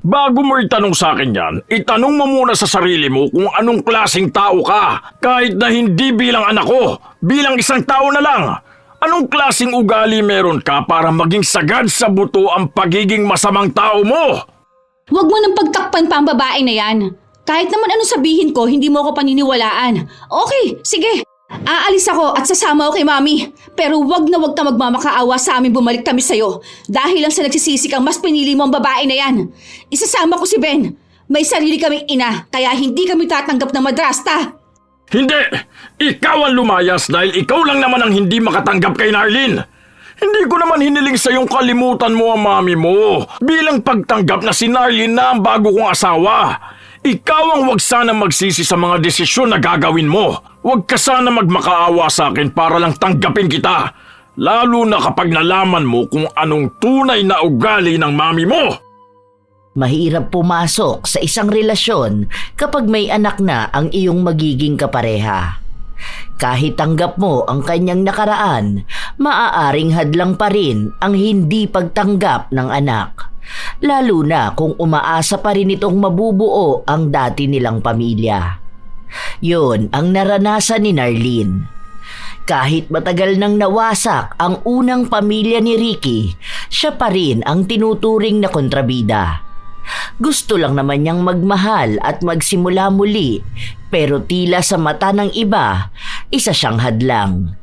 Bago mo itanong sa akin yan, itanong mo muna sa sarili mo kung anong klaseng tao ka. Kahit na hindi bilang anak ko, bilang isang tao na lang. Anong klaseng ugali meron ka para maging sagad sa buto ang pagiging masamang tao mo? Huwag mo nang pagtakpan pa ang babae na yan. Kahit naman anong sabihin ko, hindi mo ako paniniwalaan. Okay, sige. Aalis ako at sasama ako kay Mami. Pero wag na wag ka magmamakaawa sa amin bumalik kami sa'yo. Dahil lang sa nagsisisi kang mas pinili mo ang babae na yan. Isasama ko si Ben. May sarili kaming ina, kaya hindi kami tatanggap ng madrasta. Hindi! Ikaw ang lumayas dahil ikaw lang naman ang hindi makatanggap kay Narlene. Hindi ko naman hiniling sa iyong kalimutan mo ang mami mo bilang pagtanggap na si Narlene na ang bago kong asawa. Ikaw ang wag sana magsisi sa mga desisyon na gagawin mo. Wag ka sana magmakaawa sa akin para lang tanggapin kita. Lalo na kapag nalaman mo kung anong tunay na ugali ng mami mo. Mahirap pumasok sa isang relasyon kapag may anak na ang iyong magiging kapareha. Kahit tanggap mo ang kanyang nakaraan, maaaring hadlang pa rin ang hindi pagtanggap ng anak. Lalo na kung umaasa pa rin itong mabubuo ang dati nilang pamilya. Yun ang naranasan ni Narlene. Kahit matagal nang nawasak ang unang pamilya ni Ricky, siya pa rin ang tinuturing na kontrabida. Gusto lang naman niyang magmahal at magsimula muli, pero tila sa mata ng iba, isa siyang hadlang.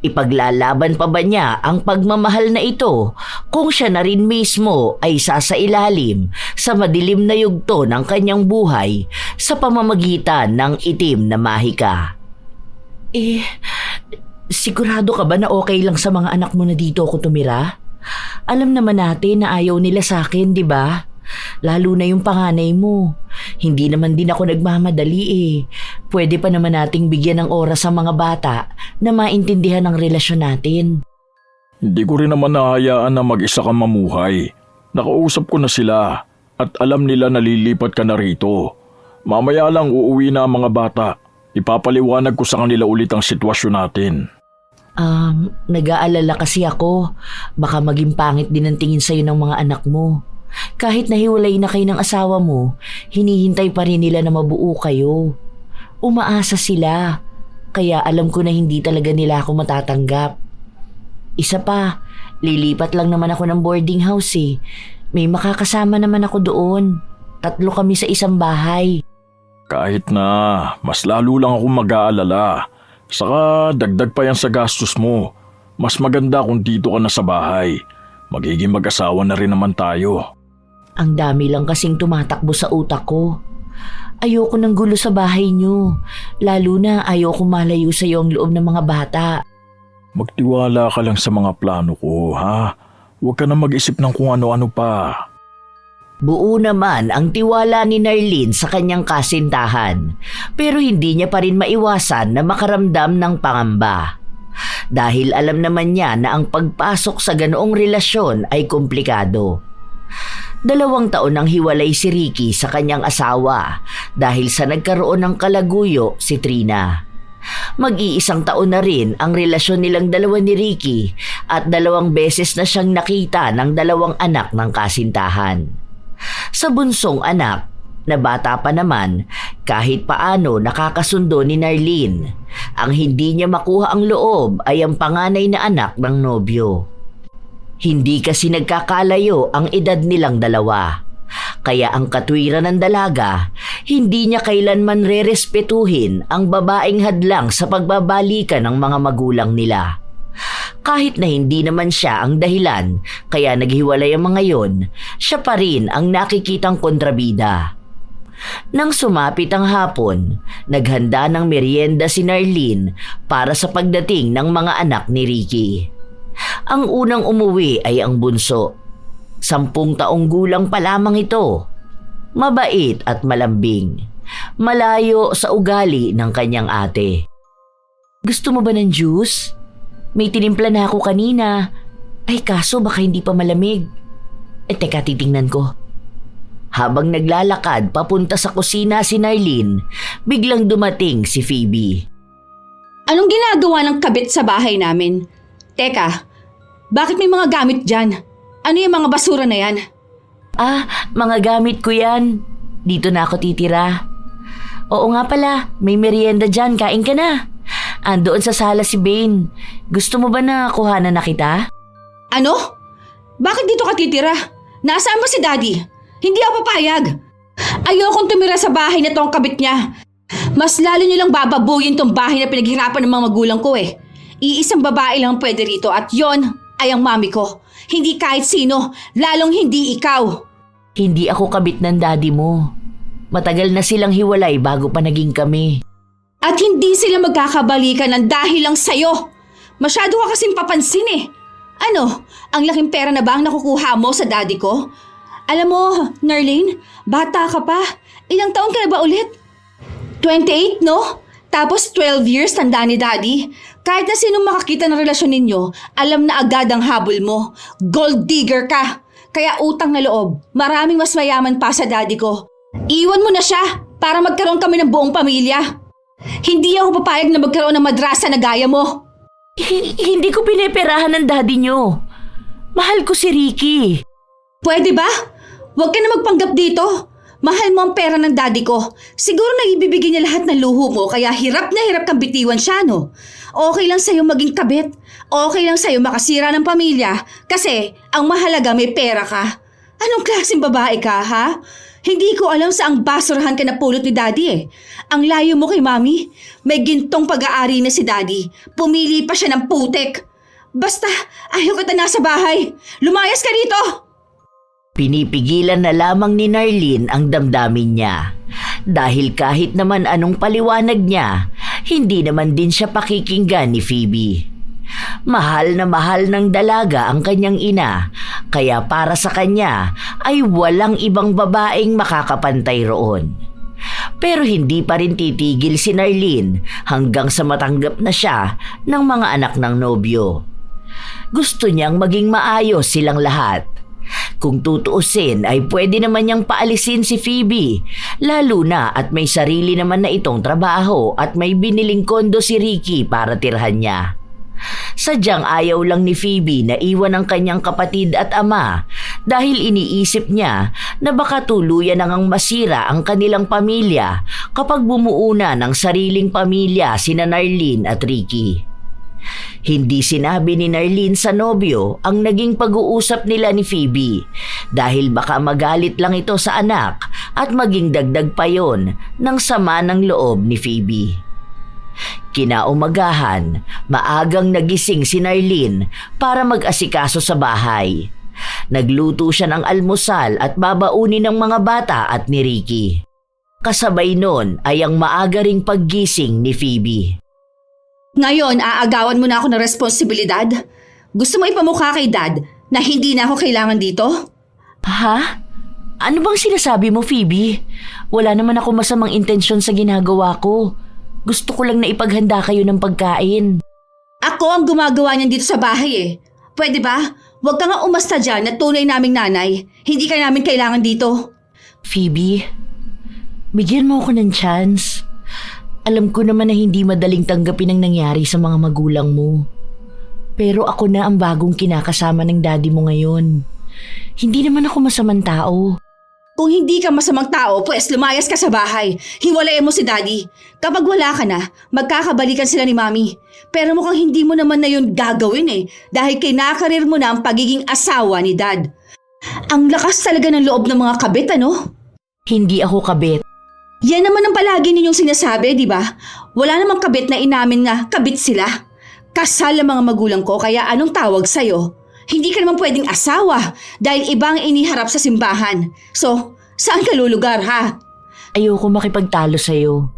Ipaglalaban pa ba niya ang pagmamahal na ito kung siya na rin mismo ay sasailalim sa madilim na yugto ng kanyang buhay sa pamamagitan ng itim na mahika? Sigurado ka ba na okay lang sa mga anak mo na dito ako tumira? Alam naman natin na ayaw nila sa akin, di ba? Lalo na yung panganay mo. Hindi naman din ako nagmamadali eh. Pwede pa naman nating bigyan ng oras sa mga bata na maintindihan ang relasyon natin. Hindi ko rin naman nahayaan na mag-isa ka mamuhay. Nakausap ko na sila at alam nila na lilipat ka na rito. Mamaya lang uuwi na ang mga bata. Ipapaliwanag ko sa kanila ulit ang sitwasyon natin. Nag-aalala kasi ako. Baka maging pangit din ang tingin sa'yo ng mga anak mo. Kahit nahiwalay na kayo ng asawa mo, hinihintay pa rin nila na mabuo kayo. Umaasa sila, kaya alam ko na hindi talaga nila ako matatanggap. Isa pa, lilipat lang naman ako ng boarding house eh. May makakasama naman ako doon. 3 kami sa isang bahay. Kahit na, mas lalo lang akong mag-aalala. Saka dagdag pa yan sa gastos mo. Mas maganda kung dito ka na sa bahay. Magiging mag-asawa na rin naman tayo. Ang dami lang kasing tumatakbo sa utak ko. Ayoko ng gulo sa bahay niyo. Lalo na ayoko malayo sa iyo ang loob ng mga bata. Magtiwala ka lang sa mga plano ko, ha? Huwag ka na mag-isip ng kung ano-ano pa. Buo naman ang tiwala ni Narlene sa kanyang kasintahan, pero hindi niya pa rin maiwasan na makaramdam ng pangamba. Dahil alam naman niya na ang pagpasok sa ganoong relasyon ay komplikado. 2 taon nang hiwalay si Ricky sa kanyang asawa dahil sa nagkaroon ng kalaguyo si Trina. Mag-iisang taon na rin ang relasyon nilang dalawa ni Ricky at 2 beses na siyang nakita ng 2 anak ng kasintahan. Sa bunsong anak, na bata pa naman, kahit paano nakakasundo ni Narlene. Ang hindi niya makuha ang loob ay ang panganay na anak ng nobyo. Hindi kasi nagkakalayo ang edad nilang 2. Kaya ang katwiran ng dalaga, hindi niya kailanman rerespetuhin ang babaeng hadlang sa pagbabalikan ng mga magulang nila. Kahit na hindi naman siya ang dahilan kaya naghiwalay ang mga yon, siya pa rin ang nakikitang kontrabida. Nang sumapit ang hapon, naghanda ng merienda si Narlene para sa pagdating ng mga anak ni Ricky. Ang unang umuwi ay ang bunso. 10 taong gulang pa lamang ito. Mabait at malambing. Malayo sa ugali ng kanyang ate. Gusto mo ba ng juice? May tinimpla na ako kanina. Ay kaso baka hindi pa malamig. Teka, titingnan ko. Habang naglalakad papunta sa kusina si Narlene, biglang dumating si Phoebe. Anong ginagawa ng kabit sa bahay namin? Teka, bakit may mga gamit dyan? Ano yung mga basura na yan? Mga gamit ko yan. Dito na ako titira. Oo nga pala, may merienda dyan. Kain ka na. Andoon sa sala si Bane. Gusto mo ba na kuhanan na kita? Ano? Bakit dito ka titira? Nasaan ba si Daddy? Hindi ako papayag. Ayokong tumira sa bahay na tong kabit niya. Mas lalo nilang bababuyin tong bahay na pinaghirapan ng mga magulang ko eh. Iisang babae lang pwede rito at yon ay ang mami ko. Hindi kahit sino, lalong hindi ikaw. Hindi ako kabit ng daddy mo. Matagal na silang hiwalay bago pa naging kami. At hindi sila magkakabalikan ng dahil lang sa'yo. Masyado ka kasing papansin eh. Ano, ang laking pera na ba ang nakukuha mo sa daddy ko? Alam mo, Narlene, bata ka pa. Ilang taon ka na ba ulit? 28, no? Tapos 12 years tanda ni Daddy. Kahit na sinong makakita ng relasyon ninyo, alam na agad ang habol mo. Gold digger ka. Kaya utang na loob, maraming mas mayaman pa sa Daddy ko. Iwan mo na siya para magkaroon kami ng buong pamilya. Hindi ako papayag na magkaroon ng madrasa na gaya mo. Hindi ko pineperahan ng daddy nyo. Mahal ko si Ricky. Pwede ba? Huwag ka na magpanggap dito. Mahal mo ang pera ng daddy ko. Siguro na ibibigay niya lahat ng luho mo kaya hirap na hirap kang bitiwan siya, no? Okay lang sa'yo maging kabit. Okay lang sa'yo makasira ng pamilya kasi ang mahalaga may pera ka. Anong klaseng babae ka, ha? Hindi ko alam saang basurahan ka napulot ni daddy eh. Ang layo mo kay mami. May gintong pag-aari na si daddy. Pumili pa siya ng putek. Basta, ayaw kita nasa bahay. Lumayas ka dito! Pinipigilan na lamang ni Narlene ang damdamin niya. Dahil kahit naman anong paliwanag niya, hindi naman din siya pakikinggan ni Phoebe. Mahal na mahal ng dalaga ang kanyang ina, kaya para sa kanya ay walang ibang babaeng makakapantay roon. Pero hindi pa rin titigil si Narlene hanggang sa matanggap na siya ng mga anak ng nobyo. Gusto niyang maging maayos silang lahat. Kung tutuusin ay pwede naman niyang paalisin si Phoebe, lalo na at may sarili naman na itong trabaho at may biniling kondo si Ricky para tirhan niya. Sadyang ayaw lang ni Phoebe na iwan ang kanyang kapatid at ama dahil iniisip niya na baka tuluyan nang masira ang kanilang pamilya kapag bumuo na ng sariling pamilya sina Narlene at Ricky. Hindi sinabi ni Narlene sa nobyo ang naging pag-uusap nila ni Phoebe dahil baka magalit lang ito sa anak at maging dagdag pa yon ng sama ng loob ni Phoebe. Kinaumagahan, maagang nagising si Narlene para mag-asikaso sa bahay. Nagluto siya ng almusal at babaunin ng mga bata at ni Ricky. Kasabay nun ay ang maaga ring paggising ni Phoebe. Ngayon, aagawan mo na ako ng responsibilidad? Gusto mo ipamukha kay Dad na hindi na ako kailangan dito? Ha? Ano bang sinasabi mo, Phoebe? Wala naman ako masamang intensyon sa ginagawa ko. Gusto ko lang na ipaghanda kayo ng pagkain. Ako ang gumagawa niyan dito sa bahay eh. Pwede ba? Huwag ka nga umasta dyan na tunay naming nanay. Hindi ka namin kailangan dito. Phoebe, bigyan mo ako ng chance. Alam ko naman na hindi madaling tanggapin ang nangyari sa mga magulang mo. Pero ako na ang bagong kinakasama ng daddy mo ngayon. Hindi naman ako masamang tao. Kung hindi ka masamang tao, pues lumayas ka sa bahay. Hiwalayan mo si Daddy. Kapag wala ka na, magkakabalikan sila ni Mami. Pero mukhang hindi mo naman na yun gagawin eh. Dahil kinakarir mo na ang pagiging asawa ni Dad. Ang lakas talaga ng loob ng mga kabit, ano? Hindi ako kabit. Yan naman ang palagi ninyong sinasabi, di ba? Wala namang kabit na inamin nga kabit sila. Kasal ang mga magulang ko kaya anong tawag sa'yo? Hindi ka naman pwedeng asawa dahil ibang iniharap sa simbahan. So, saan ka lulugar ha? Ayoko makipagtalo sa'yo.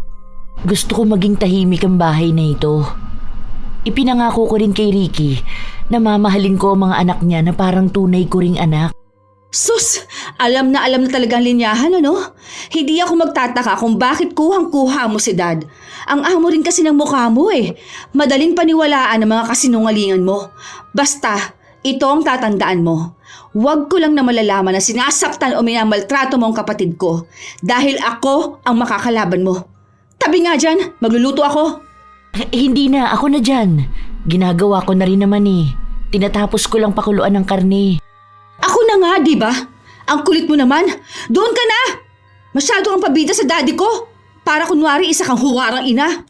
Gusto ko maging tahimik ang bahay na ito. Ipinangako ko rin kay Ricky na mamahalin ko ang mga anak niya na parang tunay ko ring anak. Sus! Alam na talagang linyahan, ano? Hindi ako magtataka kung bakit kuhang-kuha mo si Dad. Ang amo rin kasi ng mukha mo eh. Madaling paniwalaan ang mga kasinungalingan mo. Basta, ito ang tatandaan mo. Huwag ko lang na malalaman na sinasaktan o minamaltrato mo ang kapatid ko. Dahil ako ang makakalaban mo. Tabi nga dyan, magluluto ako. Hindi na, ako na dyan. Ginagawa ko na rin naman eh. Tinatapos ko lang pakuluan ng karne. Ako na nga, di ba? Ang kulit mo naman. Doon ka na! Masyado kang pabida sa daddy ko. Para kunwari isa kang huwarang ina.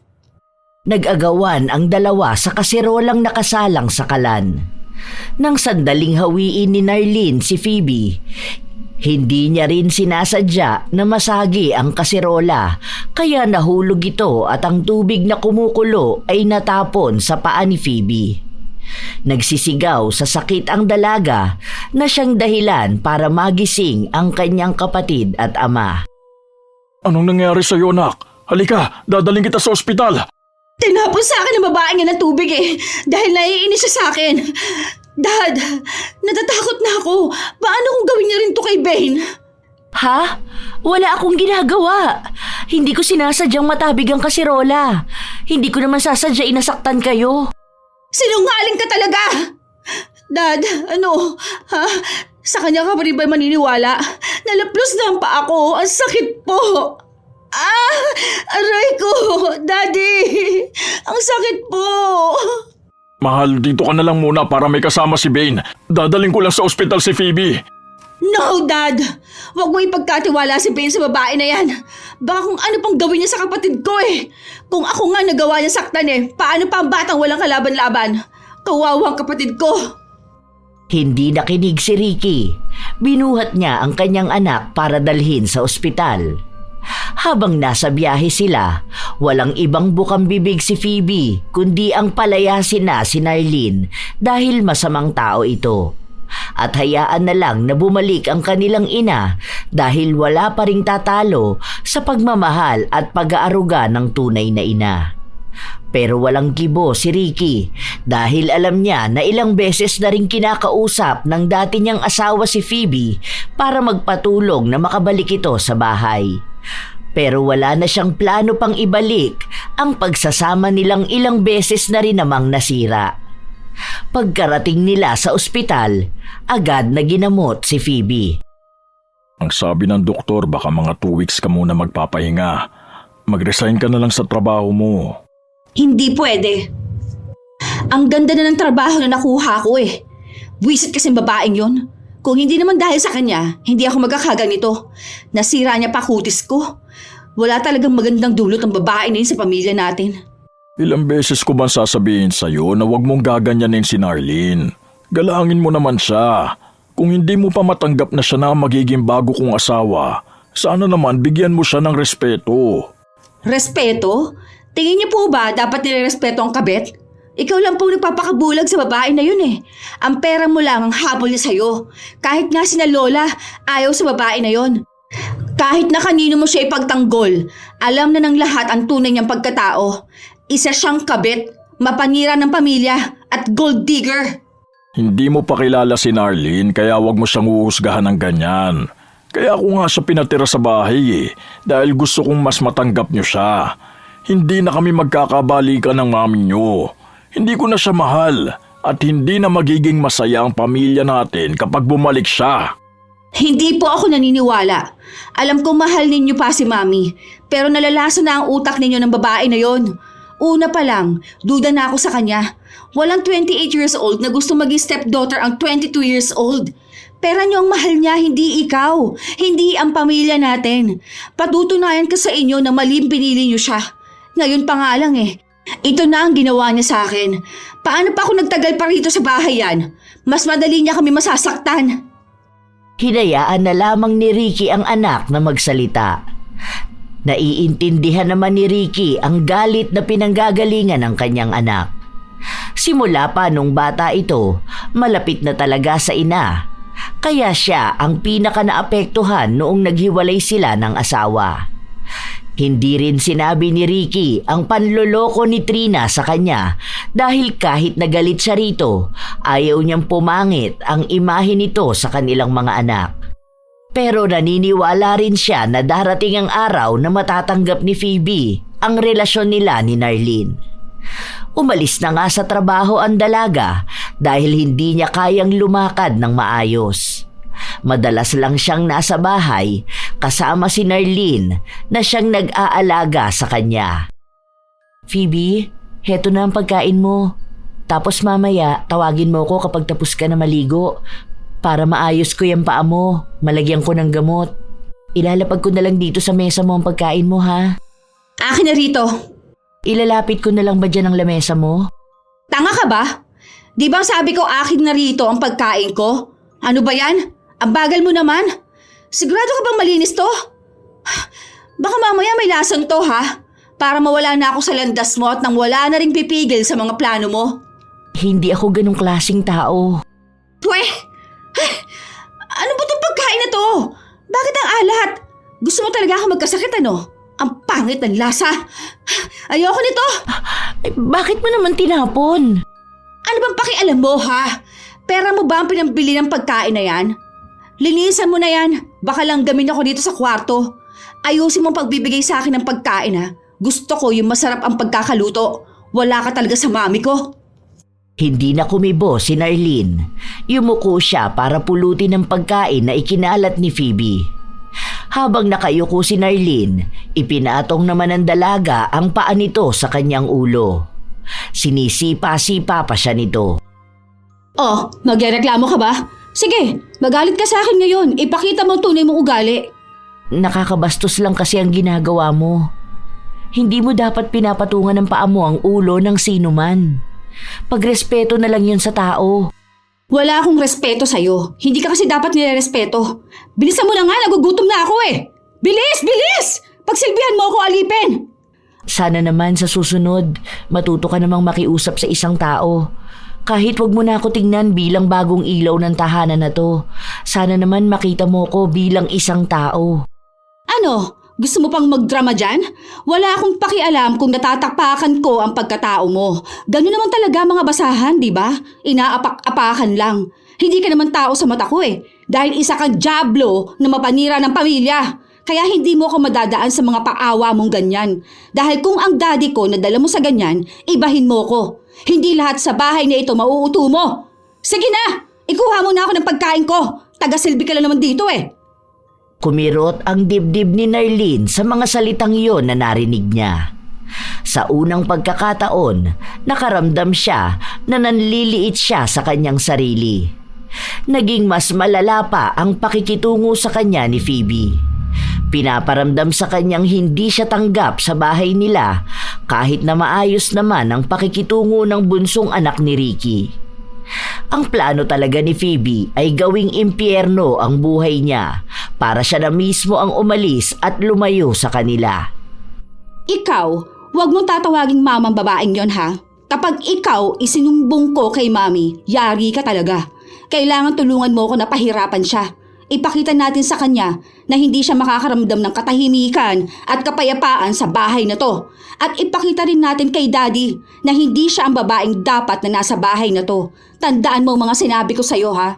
Nag-agawan ang dalawa sa kasirolang nakasalang sa kalan. Nang sandaling hawiin ni Narlene si Phoebe, hindi niya rin sinasadya na masagi ang kasirola, kaya nahulog ito at ang tubig na kumukulo ay natapon sa paa ni Phoebe. Nagsisigaw sa sakit ang dalaga na siyang dahilan para magising ang kanyang kapatid at ama. Anong nangyari sa'yo, anak? Halika, dadaling kita sa ospital. Tinapon sa akin ng babae niya ng tubig dahil naiinis siya sa akin. Dad, natatakot na ako. Paano kung gawin niya rin to kay Bane? Ha? Wala akong ginagawa. Hindi ko sinasadyang matabig ang kasirola. Hindi ko naman sasadya inasaktan kayo. Sinungaling ka talaga! Dad, ano? Ha? Sa kanya ka pa rin ba maniniwala? Nalaplos na ang paa ko. Ang sakit po. Aray ko! Daddy! Ang sakit po! Mahal, dito ka na lang muna para may kasama si Bane. Dadaling ko lang sa ospital si Phoebe. No, Dad! Huwag mo ipagkatiwala si Bane sa babae na yan. Baka kung ano pang gawin niya sa kapatid ko Kung ako nga nagawa niya saktan paano pa ang batang walang kalaban-laban? Kawawang kapatid ko. Hindi nakinig si Ricky. Binuhat niya ang kanyang anak para dalhin sa ospital. Habang nasa biyahe sila, walang ibang bukang bibig si Phoebe kundi ang palayasin na si Narlene dahil masamang tao ito. At hayaan na lang na bumalik ang kanilang ina dahil wala pa ring tatalo sa pagmamahal at pag-aaruga ng tunay na ina. Pero walang kibo si Ricky dahil alam niya na ilang beses na ring kinakausap ng dati niyang asawa si Phoebe para magpatulong na makabalik ito sa bahay. Pero wala na siyang plano pang ibalik ang pagsasama nilang ilang beses na rin namang nasira. Pagkarating nila sa ospital, agad na ginamot si Phoebe. Ang sabi ng doktor, baka mga 2 weeks ka muna magpapahinga. Mag-resign ka na lang sa trabaho mo. Hindi pwede. Ang ganda na ng trabaho na nakuha ko Buwisit kasing babaeng yon. Kung hindi naman dahil sa kanya, hindi ako magkakaganito. Nasira niya pa kutis ko. Wala talagang magandang dulot ang babae na yun sa pamilya natin. Ilang beses ko ba sasabihin sa'yo na huwag mong gaganyanin si Narlene? Galangin mo naman siya. Kung hindi mo pa matanggap na siya na magiging bago kong asawa, sana naman bigyan mo siya ng respeto. Respeto? Tingin niyo po ba dapat nirerespeto ang kabit? Ikaw lang po nagpapakabulag sa babae na yun Ang pera mo lang ang habol niya sa'yo. Kahit nga sina Lola, ayaw sa babae na yun. Kahit na kanino mo siya ipagtanggol, alam na ng lahat ang tunay niyang pagkatao. Isa siyang kabit, mapanira ng pamilya at gold digger. Hindi mo pa kilala si Narlene kaya wag mo siyang uhusgahan ng ganyan. Kaya ako nga siya pinatira sa bahay dahil gusto kong mas matanggap niyo siya. Hindi na kami magkakabalikan ng mami niyo. Hindi ko na siya mahal at hindi na magiging masaya ang pamilya natin kapag bumalik siya. Hindi po ako naniniwala. Alam kong mahal ninyo pa si Mami, pero nalalasa na ang utak ninyo ng babae na yon. Una pa lang, duda na ako sa kanya. Walang 28 years old na gusto maging stepdaughter ang 22 years old. Pera niyo ang mahal niya, hindi ikaw. Hindi ang pamilya natin. Patutunayan ka sa inyo na maling pinili niyo siya. Ngayon pa nga lang Ito na ang ginawa niya sa akin. Paano pa ako nagtagal pa rito sa bahay yan? Mas madali niya kami masasaktan. Hinayaan na lamang ni Ricky ang anak na magsalita. Naiintindihan naman ni Ricky ang galit na pinanggagalingan ng kanyang anak. Simula pa nung bata ito, malapit na talaga sa ina. Kaya siya ang pinaka naapektuhan noong naghiwalay sila ng asawa. Hindi rin sinabi ni Ricky ang panloloko ni Trina sa kanya dahil kahit nagalit siya rito, ayaw niyang pumangit ang imahe nito sa kanilang mga anak. Pero naniniwala rin siya na darating ang araw na matatanggap ni Phoebe ang relasyon nila ni Narlene. Umalis na nga sa trabaho ang dalaga dahil hindi niya kayang lumakad ng maayos. Madalas lang siyang nasa bahay kasama si Narlene na siyang nag-aalaga sa kanya. Phoebe, heto na ang pagkain mo. Tapos mamaya tawagin mo ko kapag tapos ka na maligo. Para maayos ko yung paa mo, malagyan ko ng gamot. Ilalapag ko na lang dito sa mesa mo ang pagkain mo, ha? Akin na rito. Ilalapit ko na lang ba dyan ang lamesa mo? Tanga ka ba? Di ba sabi ko akin na rito ang pagkain ko? Ano ba yan? Ang bagal mo naman. Sigurado ka bang malinis to? Baka mamaya may lason to, ha? Para mawala na ako sa landas mo at nang wala na ring pipigil sa mga plano mo. Hindi ako ganong klaseng tao. Pwe! Ano ba itong pagkain na to? Bakit ang alat? Gusto mo talaga ako magkasakit, ano? Ang pangit ng lasa. Ayoko nito. Bakit mo naman tinapon? Ano bang pakialam mo, ha? Pera mo ba ang pinambili ng pagkain na yan? Linisan mo na yan. Baka lang gamin ako dito sa kwarto. Ayusin mo pagbibigay sa akin ng pagkain, ha? Gusto ko yung masarap ang pagkakaluto. Wala ka talaga sa mami ko. Hindi na kumibo si Narlene. Yumuko siya para pulutin ang pagkain na ikinalat ni Phoebe. Habang nakayuko si Narlene, ipinatong naman ng dalaga ang paa nito sa kanyang ulo. Sinisipa-sipa pa siya nito. Oh, magreklamo ka ba? Sige, magalit ka sa akin ngayon. Ipakita mo ang tunay mong ugali. Nakakabastos lang kasi ang ginagawa mo. Hindi mo dapat pinapatungan ng paa mo ang ulo ng sino man. Pagrespeto na lang yun sa tao. Wala akong respeto sa'yo. Hindi ka kasi dapat nirerespeto. Bilisan mo na nga, nagugutom na ako eh. Bilis! Bilis! Pagsilbihan mo ako, alipin! Sana naman sa susunod, matuto ka namang makiusap sa isang tao. Kahit wag mo na ako tingnan bilang bagong ilaw ng tahanan na to. Sana naman makita mo ko bilang isang tao. Ano? Gusto mo pang magdrama dyan? Wala akong pakialam kung natatakpakan ko ang pagkatao mo. Ganun naman talaga mga basahan, di ba? Inaapak-apakan lang. Hindi ka naman tao sa mata ko eh. Dahil isa kang dyablo na mapanira ng pamilya. Kaya hindi mo ako madadaan sa mga paawa mong ganyan. Dahil kung ang daddy ko nadala mo sa ganyan, ibahin mo ko. Hindi lahat sa bahay na ito mauuto mo. Sige na! Ikuha mo na ako ng pagkain ko. Taga-silbi ka lang naman dito eh. Kumirot ang dibdib ni Narlene sa mga salitang iyon na narinig niya. Sa unang pagkakataon, nakaramdam siya na nanliliit siya sa kanyang sarili. Naging mas malala pa ang pakikitungo sa kanya ni Phoebe. Pinaparamdam sa kanyang hindi siya tanggap sa bahay nila kahit na maayos naman ang pakikitungo ng bunsong anak ni Ricky. Ang plano talaga ni Phoebe ay gawing impyerno ang buhay niya para siya na mismo ang umalis at lumayo sa kanila. Ikaw, huwag mong tatawaging mamang babaeng yon ha. Kapag ikaw isinumbong ko kay mami, yari ka talaga. Kailangan tulungan mo ko na pahirapan siya. Ipakita natin sa kanya na hindi siya makakaramdam ng katahimikan at kapayapaan sa bahay na to. At ipakita rin natin kay Daddy na hindi siya ang babaeng dapat na nasa bahay na to. Tandaan mo mga sinabi ko sa'yo ha.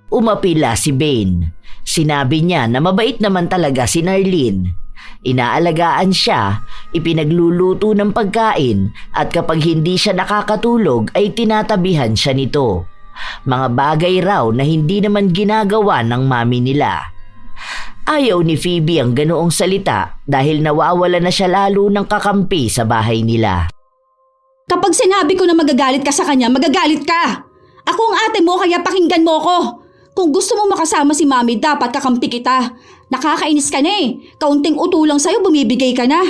Umapila si Bane. Sinabi niya na mabait naman talaga si Narlene. Inaalagaan siya, ipinagluluto ng pagkain at kapag hindi siya nakakatulog ay tinatabihan siya nito. Mga bagay raw na hindi naman ginagawa ng mami nila. Ayaw ni Phoebe ang ganoong salita dahil nawawala na siya lalo ng kakampi sa bahay nila. Kapag sinabi ko na magagalit ka sa kanya, magagalit ka! Ako ang ate mo kaya pakinggan mo ko! Kung gusto mo makasama si mami, dapat kakampi kita. Nakakainis ka na eh. Kaunting utulang sa'yo, bumibigay ka na.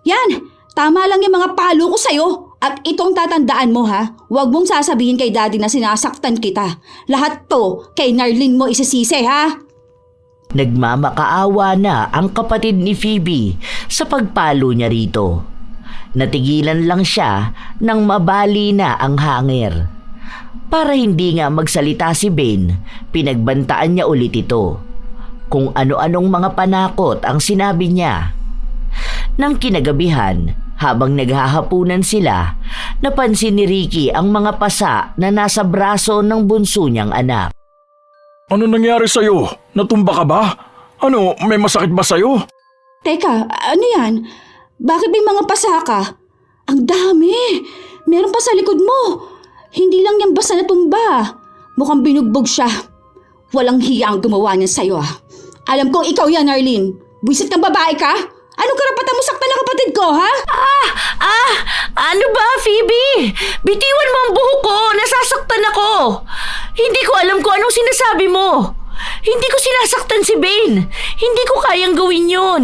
Yan, tama lang yung mga palo ko sa'yo. At itong tatandaan mo ha, huwag mong sasabihin kay Daddy na sinasaktan kita. Lahat to kay Narlene mo isisisi ha. Nagmamakaawa na ang kapatid ni Phoebe sa pagpalo niya rito. Natigilan lang siya nang mabali na ang hangir. Para hindi nga magsalita si Bane, pinagbantaan niya ulit ito. Kung ano-anong mga panakot ang sinabi niya. Nang kinagabihan, habang naghahapunan sila, napansin ni Ricky ang mga pasa na nasa braso ng bunso niyang anak. Ano nangyari sa'yo? Natumba ka ba? Ano, may masakit ba sa'yo? Teka, ano yan? Bakit may mga pasa ka? Ang dami! Meron pa sa likod mo! Hindi lang yan basta natumba. Mukhang binugbog siya. Walang hiya ang gumawa niyan sa'yo ah. Alam kong ikaw yan, Arlene. Buisit kang babae ka? Anong karapatan mo saktan ng kapatid ko, ha? Ano ba, Phoebe? Bitiwan mo ang buhok ko, nasasaktan ako. Hindi ko alam kung anong sinasabi mo. Hindi ko sinasaktan si Bane. Hindi ko kayang gawin yun.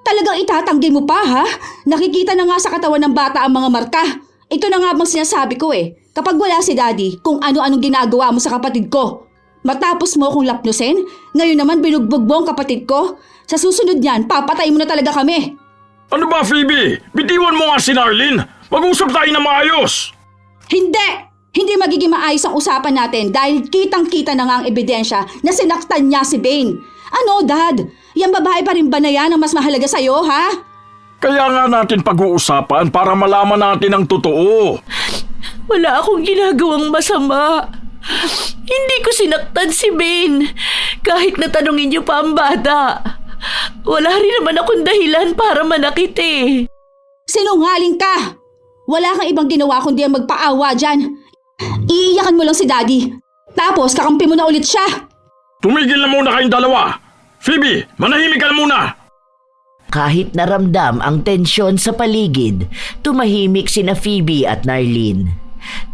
Talagang itatanggi mo pa, ha? Nakikita na nga sa katawan ng bata ang mga marka. Ito na nga bang sinasabi ko eh. Kapag wala si Daddy, kung ano-anong ginagawa mo sa kapatid ko. Matapos mo akong lapnusin, ngayon naman binugbog mo ang kapatid ko. Sa susunod niyan, papatay mo na talaga kami. Ano ba, Phoebe? Bitiwan mo nga si Narlin. Mag-usap tayo na maayos. Hindi! Hindi magiging maayos ang usapan natin dahil kitang-kita na nga ang ebidensya na sinaktan niya si Bane. Ano, Dad? Yang babae pa rin ba na yan ang mas mahalaga sa'yo, ha? Kaya nga natin pag-uusapan para malaman natin ang totoo. Wala akong ginagawang masama. Hindi ko sinaktan si Bane. Kahit natanungin niyo pa ang bata. Wala rin naman akong dahilan para manakit eh. Sinungaling ka! Wala kang ibang ginawa kundi ang magpaawa dyan. Iiyakan mo lang si Daddy. Tapos kakampi mo na ulit siya. Tumigil na muna kayong dalawa. Phoebe, manahimik ka na muna. Kahit naramdam ang tensyon sa paligid, tumahimik sina Phoebe at Narlene.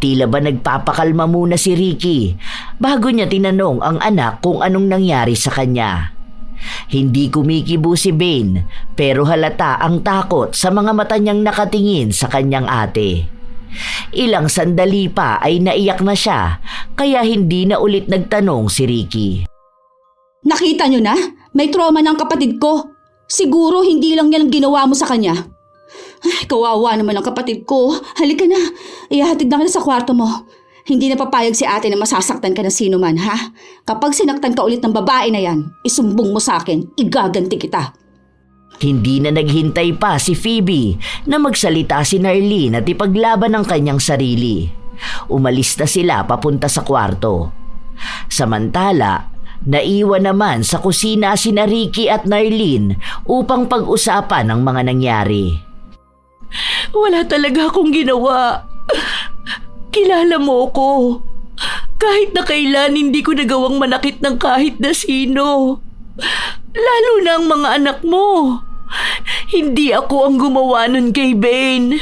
Tila ba nagpapakalma muna si Ricky bago niya tinanong ang anak kung anong nangyari sa kanya. Hindi kumikibo si Bane pero halata ang takot sa mga mata niyang nakatingin sa kanyang ate. Ilang sandali pa ay naiyak na siya kaya hindi na ulit nagtanong si Ricky. Nakita nyo na? May trauma ng kapatid ko. Siguro hindi lang yan ang ginawa mo sa kanya. Ay, kawawa naman ang kapatid ko. Halika na. Ihatid na ka na sa kwarto mo. Hindi na papayag si ate na masasaktan ka ng sino man, ha? Kapag sinaktan ka ulit ng babae na yan, isumbong mo sa akin, igaganti kita. Hindi na naghintay pa si Phoebe na magsalita si Narlene at ipaglaban ang kanyang sarili. Umalis na sila papunta sa kwarto. Samantala, naiwan naman sa kusina sina Ricky at Narlene upang pag-usapan ang mga nangyari. Wala talaga akong ginawa. Kilala mo ko. Kahit na kailan hindi ko nagawang manakit ng kahit na sino. Lalo na ang mga anak mo. Hindi ako ang gumawa nun kay Bane.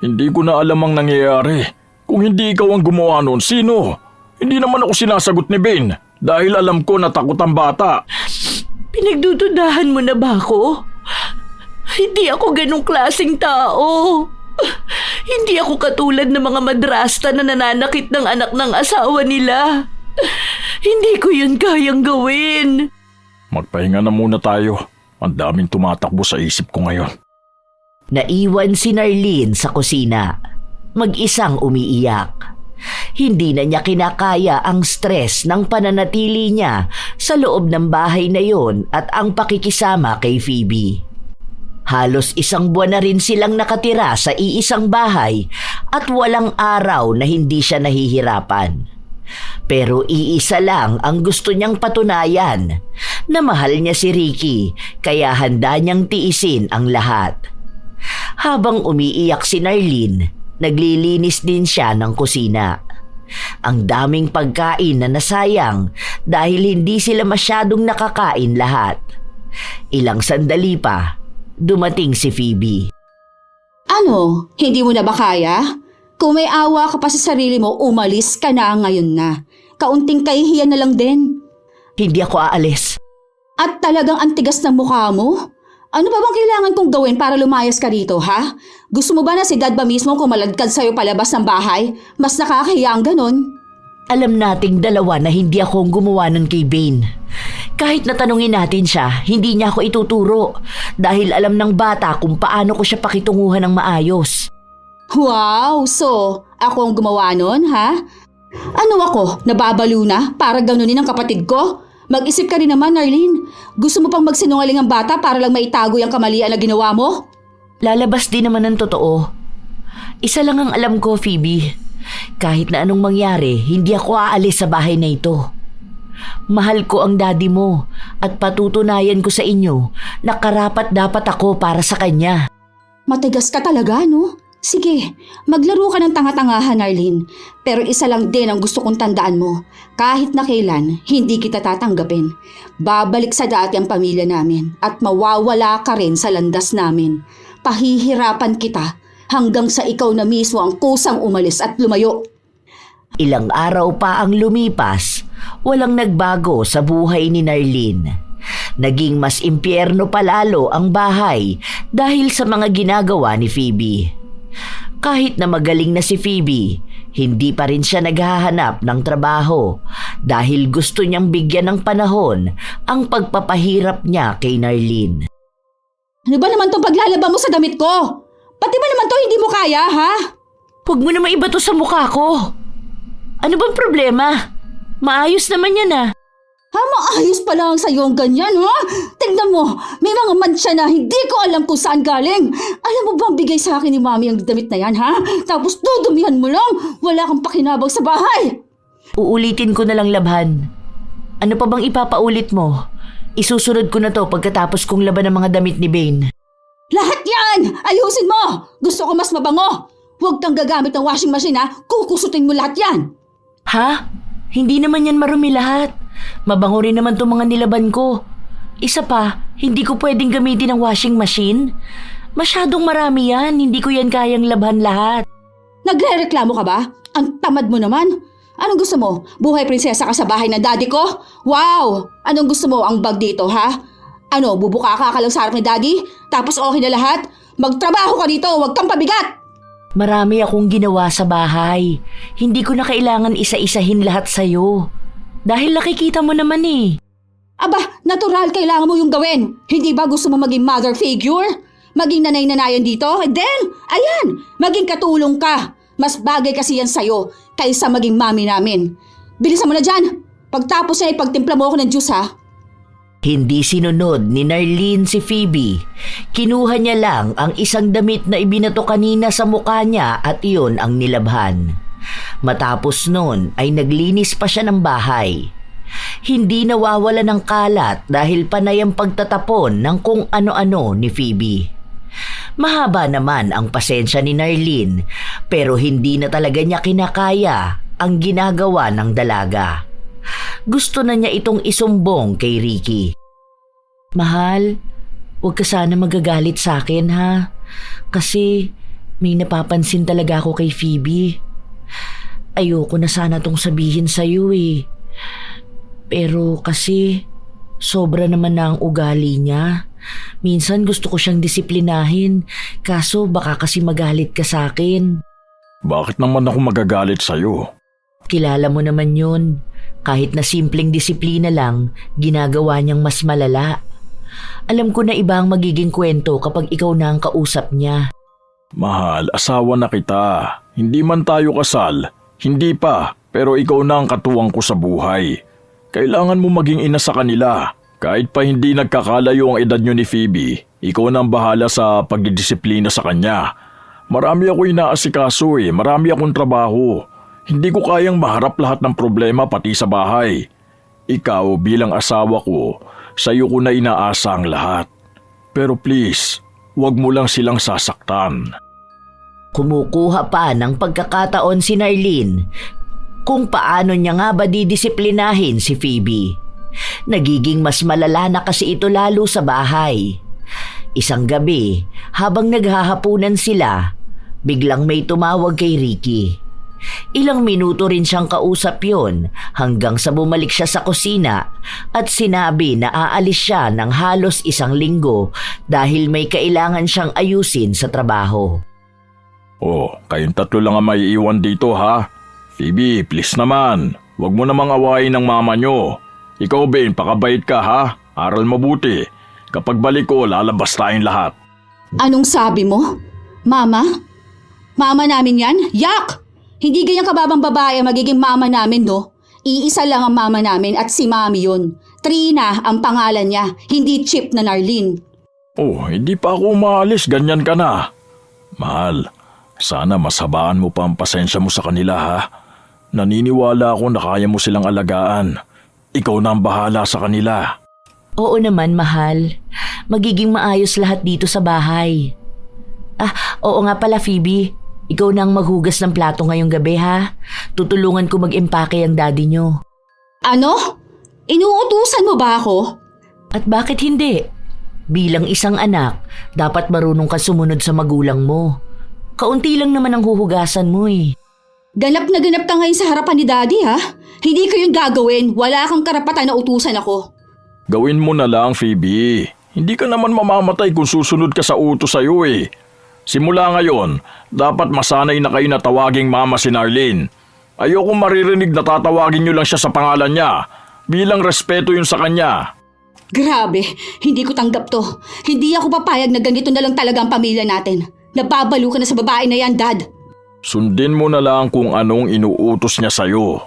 Hindi ko na alam ang nangyayari. Kung hindi ikaw ang gumawa nun, sino? Hindi naman ako sinasagot ni Bane dahil alam ko na takot ang bata. Pinagdududahan mo na ba ako? Hindi ako ganong klaseng tao. Hindi ako katulad ng mga madrasta na nananakit ng anak ng asawa nila. Hindi ko yun kayang gawin. Magpahinga na muna tayo. Ang daming tumatakbo sa isip ko ngayon. Naiwan si Narlene sa kusina. Mag-isang umiiyak. Hindi na niya kinakaya ang stress ng pananatili niya sa loob ng bahay na yon at ang pakikisama kay Phoebe. Halos isang buwan na rin silang nakatira sa iisang bahay at walang araw na hindi siya nahihirapan. Pero iisa lang ang gusto niyang patunayan, na mahal niya si Ricky kaya handa niyang tiisin ang lahat. Habang umiiyak si Narlene, naglilinis din siya ng kusina. Ang daming pagkain na nasayang dahil hindi sila masyadong nakakain lahat. Ilang sandali pa, dumating si Phoebe. Ano? Hindi mo na ba kaya? Kung may awa ka pa sa sarili mo, umalis ka na ngayon na. Kaunting kahihiyan na lang din. Hindi ako aalis. At talagang antigas ng mukha mo? Ano ba bang kailangan kong gawin para lumayas ka rito, ha? Gusto mo ba na si Dad ba mismo kumaladkad sa'yo palabas ng bahay? Mas nakakahiya ang ganon. Alam nating dalawa na hindi ako ang gumawa nun kay Bane. Kahit natanungin natin siya, hindi niya ako ituturo dahil alam ng bata kung paano ko siya pakitunguhan ng maayos. Wow! So, ako ang gumawa nun, ha? Ano ako? Nababalo na para ganunin ang kapatid ko? Mag-isip ka rin naman, Narlene. Gusto mo pang magsinungaling ang bata para lang maitago yung kamalian na ginawa mo? Lalabas din naman ang totoo. Isa lang ang alam ko, Phoebe. Kahit na anong mangyari, hindi ako aalis sa bahay na ito. Mahal ko ang daddy mo at patutunayan ko sa inyo na karapat dapat ako para sa kanya. Matigas ka talaga, no? Sige, maglaro ka ng tanga-tangahan, Arlene. Pero isa lang din ang gusto kong tandaan mo. Kahit na kailan, hindi kita tatanggapin. Babalik sa dati ang pamilya namin at mawawala ka rin sa landas namin. Pahihirapan kita hanggang sa ikaw na mismo ang kusang umalis at lumayo. Ilang araw pa ang lumipas, walang nagbago sa buhay ni Narlene. Naging mas impyerno palalo ang bahay dahil sa mga ginagawa ni Phoebe. Kahit na magaling na si Phoebe, hindi pa rin siya naghahanap ng trabaho dahil gusto niyang bigyan ng panahon ang pagpapahirap niya kay Narlene. Ano ba naman tong paglalaba mo sa damit ko? Pati ba naman to hindi mo kaya, ha? Huwag mo na maibato sa mukha ko. Ano bang problema? Maayos naman yan ah. Ha, maayos pa lang sa'yo ang ganyan, ha? Tignan mo, may mga mancha na hindi ko alam kung saan galing. Alam mo bang bigay sa akin ni Mami ang damit na yan, ha? Tapos dudumihan mo lang, wala kang pakinabang sa bahay. Uulitin ko na lang, Labhan. Ano pa bang ipapaulit mo? Isusunod ko na to pagkatapos kong laban ang mga damit ni Bane. Lahat yan! Ayusin mo! Gusto ko mas mabango! Huwag kang gagamit ng washing machine, ha? Kukusutin mo lahat yan! Ha? Hindi naman yan marumi lahat. Mabango rin naman itong mga nilaban ko. Isa pa, hindi ko pwedeng gamitin ang washing machine. Masyadong marami yan, hindi ko yan kayang labhan lahat. Nagre-reklamo ka ba? Ang tamad mo naman. Anong gusto mo? Buhay prinsesa ka sa bahay ng daddy ko? Wow! Anong gusto mo ang bag dito, ha? Ano, bubuka ka lang sa harap ni daddy? Tapos okay na lahat? Magtrabaho ka dito, huwag kang pabigat! Marami akong ginawa sa bahay. Hindi ko na kailangan isa-isahin lahat sa'yo. Dahil nakikita mo naman eh. Aba, natural kailangan mo yung gawin. Hindi ba gusto mo maging mother figure? Maging nanay-nanayan dito? And then, ayan, maging katulong ka. Mas bagay kasi yan sa'yo kaysa maging mami namin. Bilisan mo na dyan. Pagtapos na ipagtimpla mo ako ng juice, ha? Hindi sinunod ni Narlene si Phoebe. Kinuha niya lang ang isang damit na ibinato kanina sa mukha niya at iyon ang nilabhan. Matapos nun ay naglinis pa siya ng bahay. Hindi nawawala ng kalat dahil panay ang pagtatapon ng kung ano-ano ni Phoebe. Mahaba naman ang pasensya ni Narlene pero hindi na talaga niya kinakaya ang ginagawa ng dalaga. Gusto na niya itong isumbong kay Ricky. Mahal, huwag ka sana magagalit sa akin ha. Kasi may napapansin talaga ako kay Phoebe. Ayoko na sana tong sabihin sa'yo eh. Pero kasi sobra naman na ang ugali niya. Minsan gusto ko siyang disiplinahin. Kaso baka kasi magalit ka sa akin. Bakit naman ako magagalit sa'yo? Kilala mo naman yun. Kahit na simpleng disiplina lang, ginagawa niyang mas malala. Alam ko na iba ang magiging kwento kapag ikaw na ang kausap niya. Mahal, asawa na kita. Hindi man tayo kasal. Hindi pa, pero ikaw na ang katuwang ko sa buhay. Kailangan mo maging ina sa kanila. Kahit pa hindi nagkakalayo ang edad niyo ni Phoebe, ikaw na ang bahala sa pagdidisiplina sa kanya. Marami ako inaasikaso marami akong trabaho. Hindi ko kayang maharap lahat ng problema pati sa bahay. Ikaw bilang asawa ko, sa'yo ko na inaasa ang lahat. Pero please, huwag mo lang silang sasaktan. Kumukuha pa ng pagkakataon si Narlene kung paano niya nga ba didisiplinahin si Phoebe. Nagiging mas malala na kasi ito lalo sa bahay. Isang gabi, habang naghahapunan sila, biglang may tumawag kay Ricky. Ilang minuto rin siyang kausap yon hanggang sa bumalik siya sa kusina at sinabi na aalis siya ng halos 1 linggo dahil may kailangan siyang ayusin sa trabaho. Oh, kayong tatlo lang ang maiiwan dito ha. Phoebe, please naman. Huwag mo namang awayin ng mama nyo. Ikaw Ben, pakabait ka ha. Aral mabuti. Kapag balik ko, lalabas tayong lahat. Anong sabi mo? Mama? Mama namin yan? Yak! Hindi ganyan kababang babae magiging mama namin, no? Iisa lang ang mama namin at si Mami yun. Trina ang pangalan niya, hindi Chip na Narlene. Oh, hindi pa ako umaalis, ganyan ka na. Mahal, sana masabaan mo pa ang pasensya mo sa kanila ha. Naniniwala ako na kaya mo silang alagaan. Ikaw na ang bahala sa kanila. Oo naman, mahal. Magiging maayos lahat dito sa bahay. Oo nga pala Phoebe. Ikaw na ang maghugas ng plato ngayong gabi ha. Tutulungan ko mag-impake ang daddy nyo. Ano? Inuutusan mo ba ako? At bakit hindi? Bilang isang anak, dapat marunong ka sumunod sa magulang mo. Kaunti lang naman ang huhugasan mo eh. Ganap na ganap ka ngayon sa harapan ni Daddy ha? Hindi ko yung gagawin. Wala kang karapatan na utusan ako. Gawin mo na lang, Phoebe. Hindi ka naman mamamatay kung susunod ka sa utos sa'yo eh. Simula ngayon, dapat masanay na kayo na tawaging mama si Narlene. Ayokong maririnig na tatawagin niyo lang siya sa pangalan niya. Bilang respeto yun sa kanya. Grabe, hindi ko tanggap to. Hindi ako papayag na ganito na lang talaga ang pamilya natin. Nababalo ka na sa babae na yan, Dad. Sundin mo na lang kung anong inuutos niya sa'yo.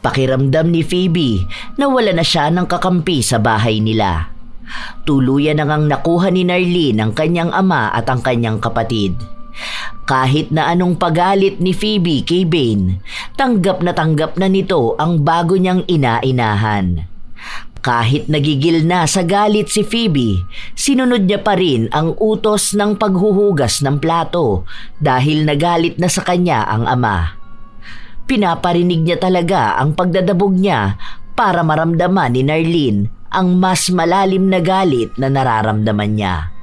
Pakiramdam ni Phoebe na wala na siya ng kakampi sa bahay nila. Tuluyan na ngang nakuha ni Narlene ang kanyang ama at ang kanyang kapatid. Kahit na anong pagalit ni Phoebe kay Bane, tanggap na nito ang bago niyang ina-inahan. Kahit nagigil na sa galit si Phoebe, sinunod niya pa rin ang utos ng paghuhugas ng plato dahil nagalit na sa kanya ang ama. Pinaparinig niya talaga ang pagdadabog niya para maramdaman ni Narlene ang mas malalim na galit na nararamdaman niya.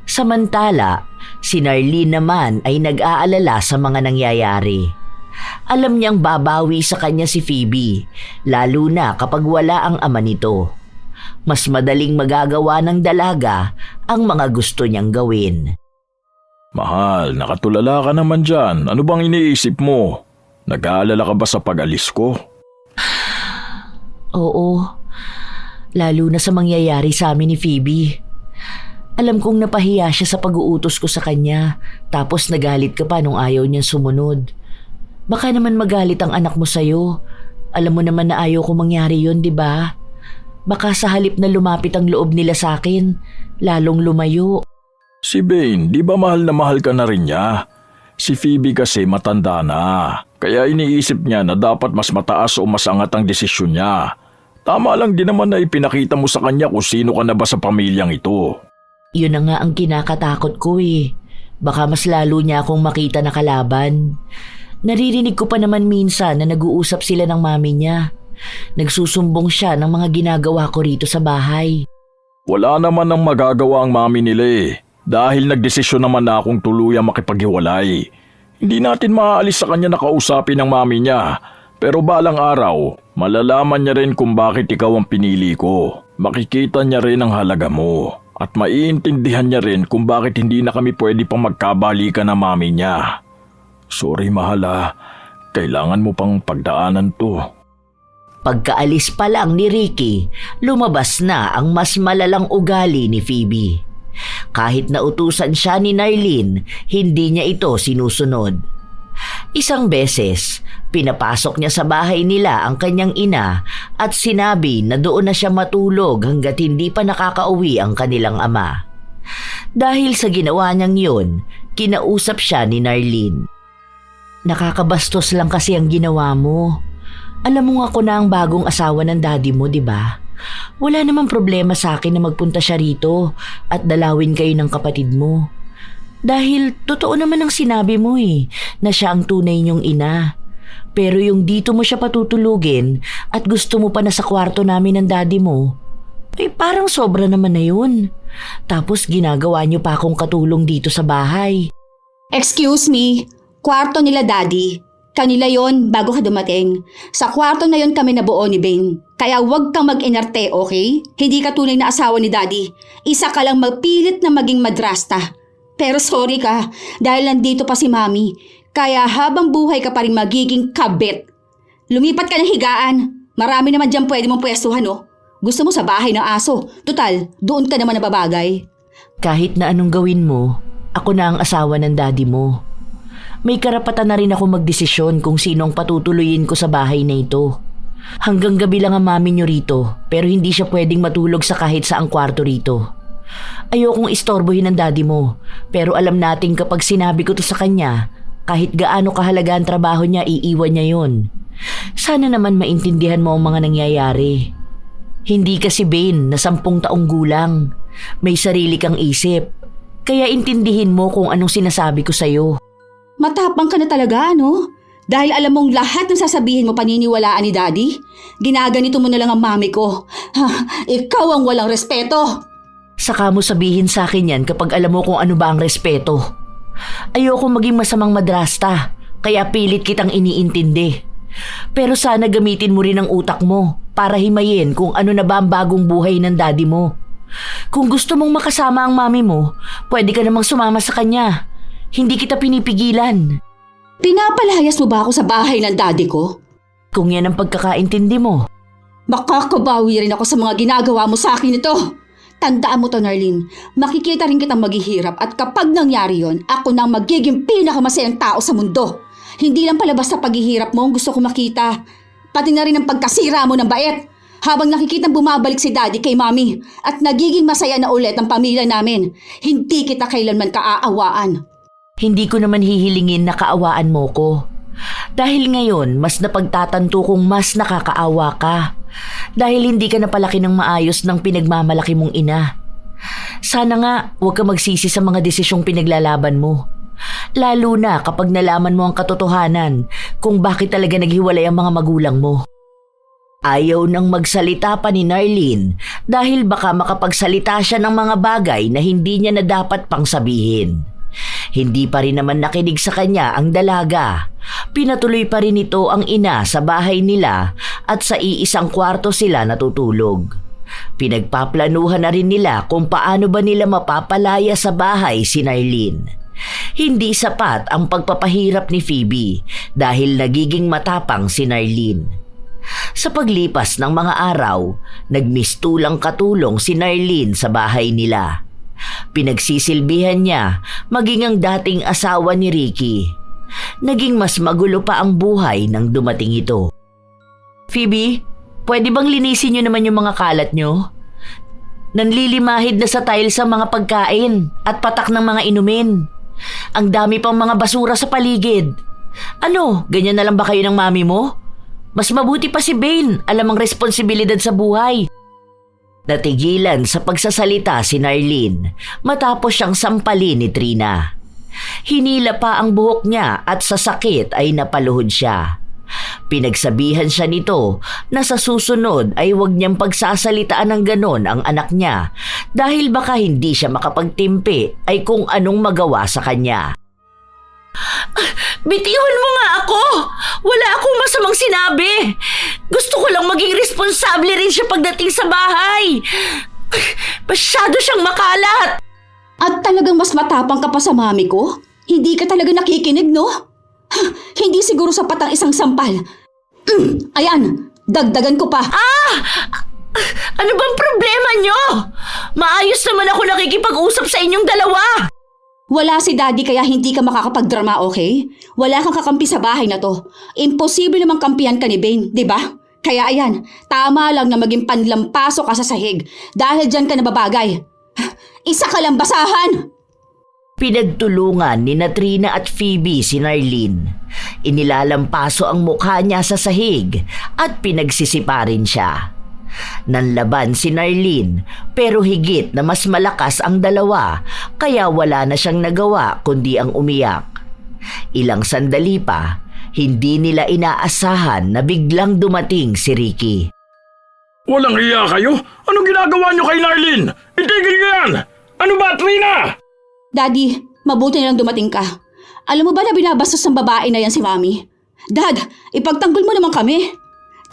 Samantala, si Narlene naman ay nag-aalala sa mga nangyayari. Alam niyang babawi sa kanya si Phoebe, lalo na kapag wala ang ama nito. Mas madaling magagawa ng dalaga ang mga gusto niyang gawin. Mahal, nakatulala ka naman dyan. Ano bang iniisip mo? Nag-aalala ka ba sa pag-alis ko? Oo, lalo na sa mangyayari sa amin ni Phoebe. Alam kong napahiya siya sa pag-uutos ko sa kanya, tapos nagalit ka pa nung ayaw niyang sumunod. Baka naman magalit ang anak mo sa'yo. Alam mo naman na ayaw ko mangyari yun, di ba? Baka sa halip na lumapit ang loob nila sa akin, lalong lumayo. Si Bane, di ba mahal na mahal ka na rin niya? Si Phoebe kasi matanda na, kaya iniisip niya na dapat mas mataas o mas angat ang desisyon niya. Tama lang din naman na ipinakita mo sa kanya kung sino ka na ba sa pamilyang ito. Yun na nga ang kinakatakot ko eh. Baka mas lalo niya akong makita na kalaban. Naririnig ko pa naman minsan na nag-uusap sila ng mami niya. Nagsusumbong siya ng mga ginagawa ko rito sa bahay. Wala naman ang magagawa ang mami nila eh. Dahil nagdesisyon naman na akong tuluyang makipaghiwalay. Hindi natin maaalis sa kanya na kausapin ng mami niya. Pero balang araw, malalaman niya rin kung bakit ikaw ang pinili ko. Makikita niya rin ang halaga mo. At maiintindihan niya rin kung bakit hindi na kami pwede pang magkabalikan ng mami niya. Sorry mahal ah, kailangan mo pang pagdaanan to. Pagkaalis pa lang ni Ricky, lumabas na ang mas malalang ugali ni Phoebe. Kahit nautusan siya ni Narlene, hindi niya ito sinusunod. Isang beses, pinapasok niya sa bahay nila ang kanyang ina at sinabi na doon na siya matulog hanggat hindi pa nakakauwi ang kanilang ama. Dahil sa ginawa niyang yun, kinausap siya ni Narlene. Nakakabastos lang kasi ang ginawa mo. Alam mo nga ako na ang bagong asawa ng daddy mo, di ba? Wala namang problema sa akin na magpunta siya rito at dalawin kayo ng kapatid mo. Dahil totoo naman ang sinabi mo na siya ang tunay niyong ina. Pero yung dito mo siya patutulugin at gusto mo pa na sa kwarto namin ng daddy mo, ay parang sobra naman na yun. Tapos ginagawa niyo pa akong katulong dito sa bahay. Excuse me, kwarto nila Daddy. Kanila yon bago ka dumating. Sa kwarto na yon kami nabuo ni Bane. Kaya huwag kang mag-inarte, okay? Hindi ka tunay na asawa ni Daddy. Isa ka lang magpilit na maging madrasta. Pero sorry ka, dahil nandito pa si Mami. Kaya habang buhay ka pa rin magiging kabit. Lumipat ka ng higaan. Marami naman dyan pwede mong pwestuhan, no? Gusto mo sa bahay ng aso. Tutal, doon ka naman nababagay. Kahit na anong gawin mo, ako na ang asawa ng daddy mo. May karapatan na rin ako magdesisyon kung sino ang patutuloyin ko sa bahay na ito. Hanggang gabi lang ang mami niyo rito, pero hindi siya pwedeng matulog sa kahit saang kwarto rito. Ayokong istorbohin ng daddy mo, pero alam natin kapag sinabi ko to sa kanya, kahit gaano kahalaga ang trabaho niya, iiwan niya yun. Sana naman maintindihan mo ang mga nangyayari. Hindi kasi Bane na 10 taong gulang. May sarili kang isip. Kaya intindihin mo kung anong sinasabi ko sa'yo. Matapang ka na talaga, ano? Dahil alam mong lahat ng sasabihin mo paniniwalaan ni Daddy? Ginaganito mo na lang ang mami ko. Ha, ikaw ang walang respeto. Saka mo sabihin sa akin yan kapag alam mo kung ano ba ang respeto. Ayoko maging masamang madrasta, kaya pilit kitang iniintindi. Pero sana gamitin mo rin ang utak mo para himayin kung ano na ba ang bagong buhay ng daddy mo. Kung gusto mong makasama ang mami mo, pwede ka namang sumama sa kanya. Hindi kita pinipigilan. Pinapalayas mo ba ako sa bahay ng daddy ko? Kung yan ang pagkakaintindi mo. Makakabawi rin ako sa mga ginagawa mo sa akin ito. Tandaan mo to, Narlene. Makikita rin kitang maghihirap at kapag nangyari yon, ako nang magiging pinakamasayang tao sa mundo. Hindi lang palabas sa paghihirap mo ang gusto ko makita. Pati na rin ang pagkasira mo ng bait. Habang nakikitang bumabalik si Daddy kay Mami at nagiging masaya na ulit ang pamilya namin, hindi kita kailanman kaaawaan. Hindi ko naman hihilingin na kaawaan mo ko. Dahil ngayon, mas napagtatanto kong mas nakakaawa ka. Dahil hindi ka napalaki ng maayos ng pinagmamalaki mong ina. Sana nga, huwag ka magsisi sa mga desisyong pinaglalaban mo. Lalo na kapag nalaman mo ang katotohanan kung bakit talaga naghiwalay ang mga magulang mo. Ayaw nang magsalita pa ni Narlene dahil baka makapagsalita siya ng mga bagay na hindi niya na dapat pang sabihin. Hindi pa rin naman nakinig sa kanya ang dalaga. Pinatuloy pa rin ito ang ina sa bahay nila at sa iisang kwarto sila natutulog. Pinagpaplanuhan na rin nila kung paano ba nila mapapalaya sa bahay si Narlene. Hindi sapat ang pagpapahirap ni Phoebe dahil nagiging matapang si Narlene. Sa paglipas ng mga araw, nagmistulang katulong si Narlene sa bahay nila. Pinagsisilbihan niya maging ang dating asawa ni Ricky. Naging mas magulo pa ang buhay nang dumating ito. Phoebe, pwede bang linisin niyo naman yung mga kalat niyo? Nanlilimahid na sa tiles ang mga pagkain at patak ng mga inumin. Ang dami pang mga basura sa paligid. Ano, ganyan na lang ba kayo ng mami mo? Mas mabuti pa si Bane, alam ang responsibilidad sa buhay. Natigilan sa pagsasalita si Narlene matapos siyang sampalin ni Trina. Hinila pa ang buhok niya at sa sakit ay napaluhod siya. Pinagsabihan siya nito na sa susunod ay huwag niyang pagsasalitaan ng ganon ang anak niya dahil baka hindi siya makapagtimpi ay kung anong magawa sa kanya. Bitiwan mo nga ako! Wala akong masamang sinabi! Gusto ko lang maging responsable rin siya pagdating sa bahay! Masyado siyang makalat! At talagang mas matapang ka pa sa mami ko? Hindi ka talaga nakikinig, no? Hindi siguro sapat ang isang sampal. Ayan, dagdagan ko pa. Ano bang problema niyo? Maayos naman ako nakikipag-usap sa inyong dalawa! Wala si Daddy kaya hindi ka makakapagdrama, okay? Wala kang kakampi sa bahay na to. Imposible namang kampihan ka ni Bane, di ba? Kaya ayan, tama lang na maging panlampaso ka sa sahig dahil dyan ka nababagay. Isa ka lang basahan! Pinagtulungan ni Trina at Phoebe si Narlene. Inilalampaso ang mukha niya sa sahig at pinagsisiparin siya. Nanlaban si Narlene pero higit na mas malakas ang dalawa kaya wala na siyang nagawa kundi ang umiyak. Ilang sandali pa, hindi nila inaasahan na biglang dumating si Ricky. Walang hiya kayo? Anong ginagawa niyo kay Narlene? Itigil niyo yan! Ano ba, Trina? Daddy, mabuti na lang dumating ka. Alam mo ba na binabastos ng babae na yan si Mami? Dad, ipagtanggol mo naman kami.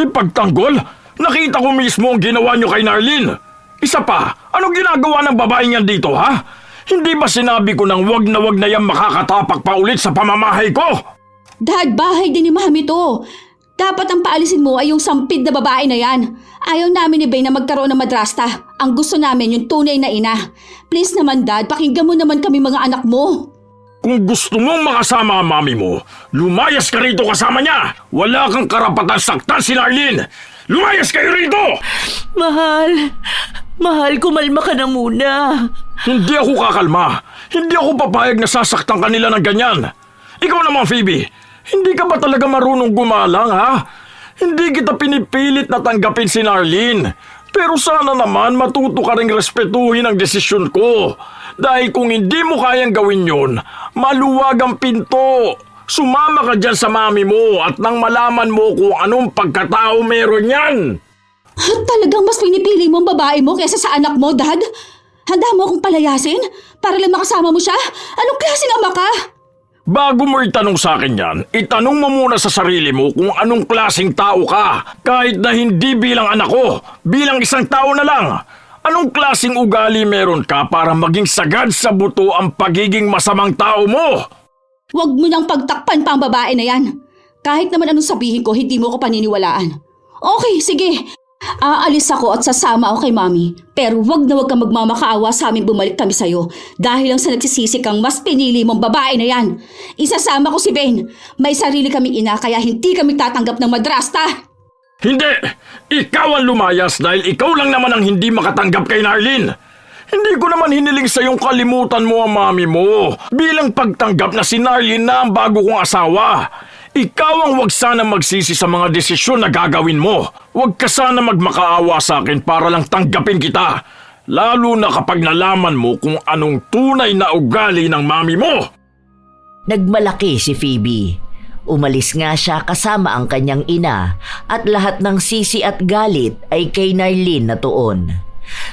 Ipagtanggol? Nakita ko mismo ang ginawa niyo kay Narlene. Isa pa, anong ginagawa ng babae niyan dito, ha? Hindi ba sinabi ko nang wag na yan makakatapak pa ulit sa pamamahay ko? Dad, bahay din ni Mami to. Dapat ang paalisin mo ay yung sampid na babae na yan. Ayaw namin ni Bane na magkaroon ng madrasta. Ang gusto namin yung tunay na ina. Please naman, Dad, pakinggan mo naman kami mga anak mo. Kung gusto mong makasama ang mami mo, lumayas ka rito kasama niya. Wala kang karapatan saktan si Narlene. Lumayas kayo rito! Mahal, kumalma ka na muna. Hindi ako kakalma. Hindi ako papayag na sasaktan kanila ng ganyan. Ikaw naman, Phoebe. Hindi ka ba talaga marunong gumalang, ha? Hindi kita pinipilit na tanggapin si Narlene. Pero sana naman matuto ka ring respetuhin ang desisyon ko. Dahil kung hindi mo kayang gawin yun, maluwag ang pinto. Sumama ka dyan sa mami mo at nang malaman mo kung anong pagkatao meron yan. Talagang mas pinipili mo ang babae mo kaysa sa anak mo, Dad? Handa mo akong palayasin para lang makasama mo siya? Anong klaseng ama ka? Bago mo itanong sa akin yan, itanong mo muna sa sarili mo kung anong klaseng tao ka. Kahit na hindi bilang anak ko, bilang isang tao na lang. Anong klaseng ugali meron ka para maging sagad sa buto ang pagiging masamang tao mo? Huwag mo nang pagtakpan pa ang babae na yan. Kahit naman anong sabihin ko, hindi mo ko paniniwalaan. Okay, sige. Aalis ako at sasama ako kay Mami. Pero wag na wag kang magmamakaawa sa amin bumalik kami sa'yo. Dahil lang sa nagsisisi kang mas pinili mong babae na yan. Isasama ko si Ben. May sarili kaming ina kaya hindi kami tatanggap ng madrasta. Hindi! Ikaw ang lumayas dahil ikaw lang naman ang hindi makatanggap kay Narlene. Hindi ko naman hiniling sa iyong kalimutan mo ang mami mo bilang pagtanggap na si Narlene na ang bago kong asawa. Ikaw ang wag sana magsisi sa mga desisyon na gagawin mo. Wag ka sana magmakaawa sa akin para lang tanggapin kita. Lalo na kapag nalaman mo kung anong tunay na ugali ng mami mo. Nagmalaki si Phoebe. Umalis nga siya kasama ang kanyang ina at lahat ng sisi at galit ay kay Narlene na tuon.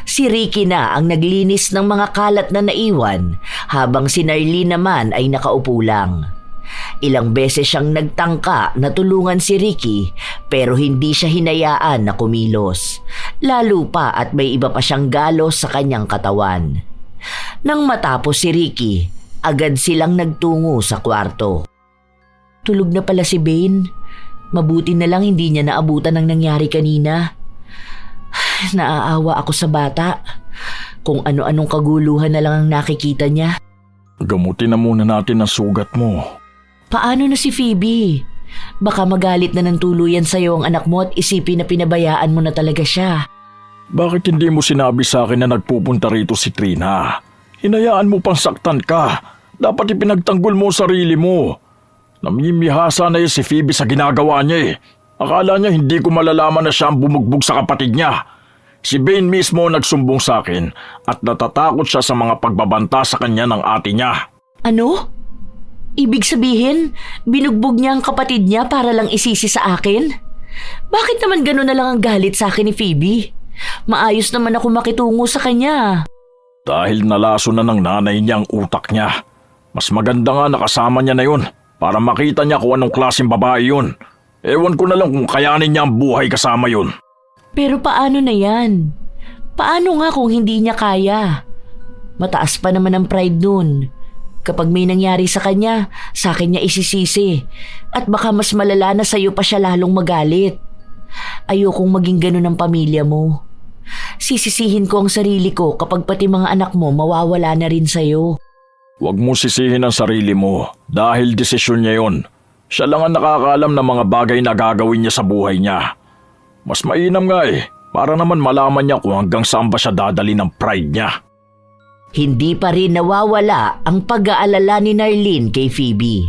Si Ricky na ang naglinis ng mga kalat na naiwan habang si Narlene naman ay nakaupo lang. Ilang beses siyang nagtangka na tulungan si Ricky pero hindi siya hinayaan na kumilos. Lalo pa at may iba pa siyang galos sa kanyang katawan. Nang matapos si Ricky, agad silang nagtungo sa kwarto. Tulog na pala si Bane. Mabuti na lang hindi niya naabutan ang nangyari kanina. Naaawa ako sa bata. Kung ano-anong kaguluhan na lang ang nakikita niya. Gamutin na muna natin ang sugat mo. Paano na si Phoebe? Baka magalit na ng tuluyan sa'yo ang anak mo at isipin na pinabayaan mo na talaga siya. Bakit hindi mo sinabi sa akin na nagpupunta rito si Trina? Hinayaan mo pang saktan ka. Dapat ipinagtanggol mo sarili mo. Namimihasa na si Phoebe sa ginagawa niya eh. Akala niya hindi ko malalaman na siya ang bumugbog sa kapatid niya. Si Bane mismo nagsumbong sa akin at natatakot siya sa mga pagbabanta sa kanya ng ate niya. Ano? Ibig sabihin, binugbog niya ang kapatid niya para lang isisi sa akin? Bakit naman gano'n na lang ang galit sa akin ni Phoebe? Maayos naman ako makitungo sa kanya. Dahil nalaso na ng nanay niya ang utak niya. Mas maganda nga nakasama niya na yun para makita niya kung anong klaseng babae yun. Ewan ko na lang kung kayanin niya ang buhay kasama yun. Pero paano na yan? Paano nga kung hindi niya kaya? Mataas pa naman ang pride nun. Kapag may nangyari sa kanya, sa akin niya isisisi. At baka mas malala na sa'yo pa siya lalong magalit. Ayokong maging ganun ang pamilya mo. Sisisihin ko ang sarili ko kapag pati mga anak mo mawawala na rin sa'yo. Huwag mo sisihin ang sarili mo dahil desisyon niya yon. Siya lang ang nakakaalam ng mga bagay na gagawin niya sa buhay niya. Mas mainam nga para naman malaman niya kung hanggang saan ba siya dadali ng pride niya. Hindi pa rin nawawala ang pag-aalala ni Narlene kay Phoebe.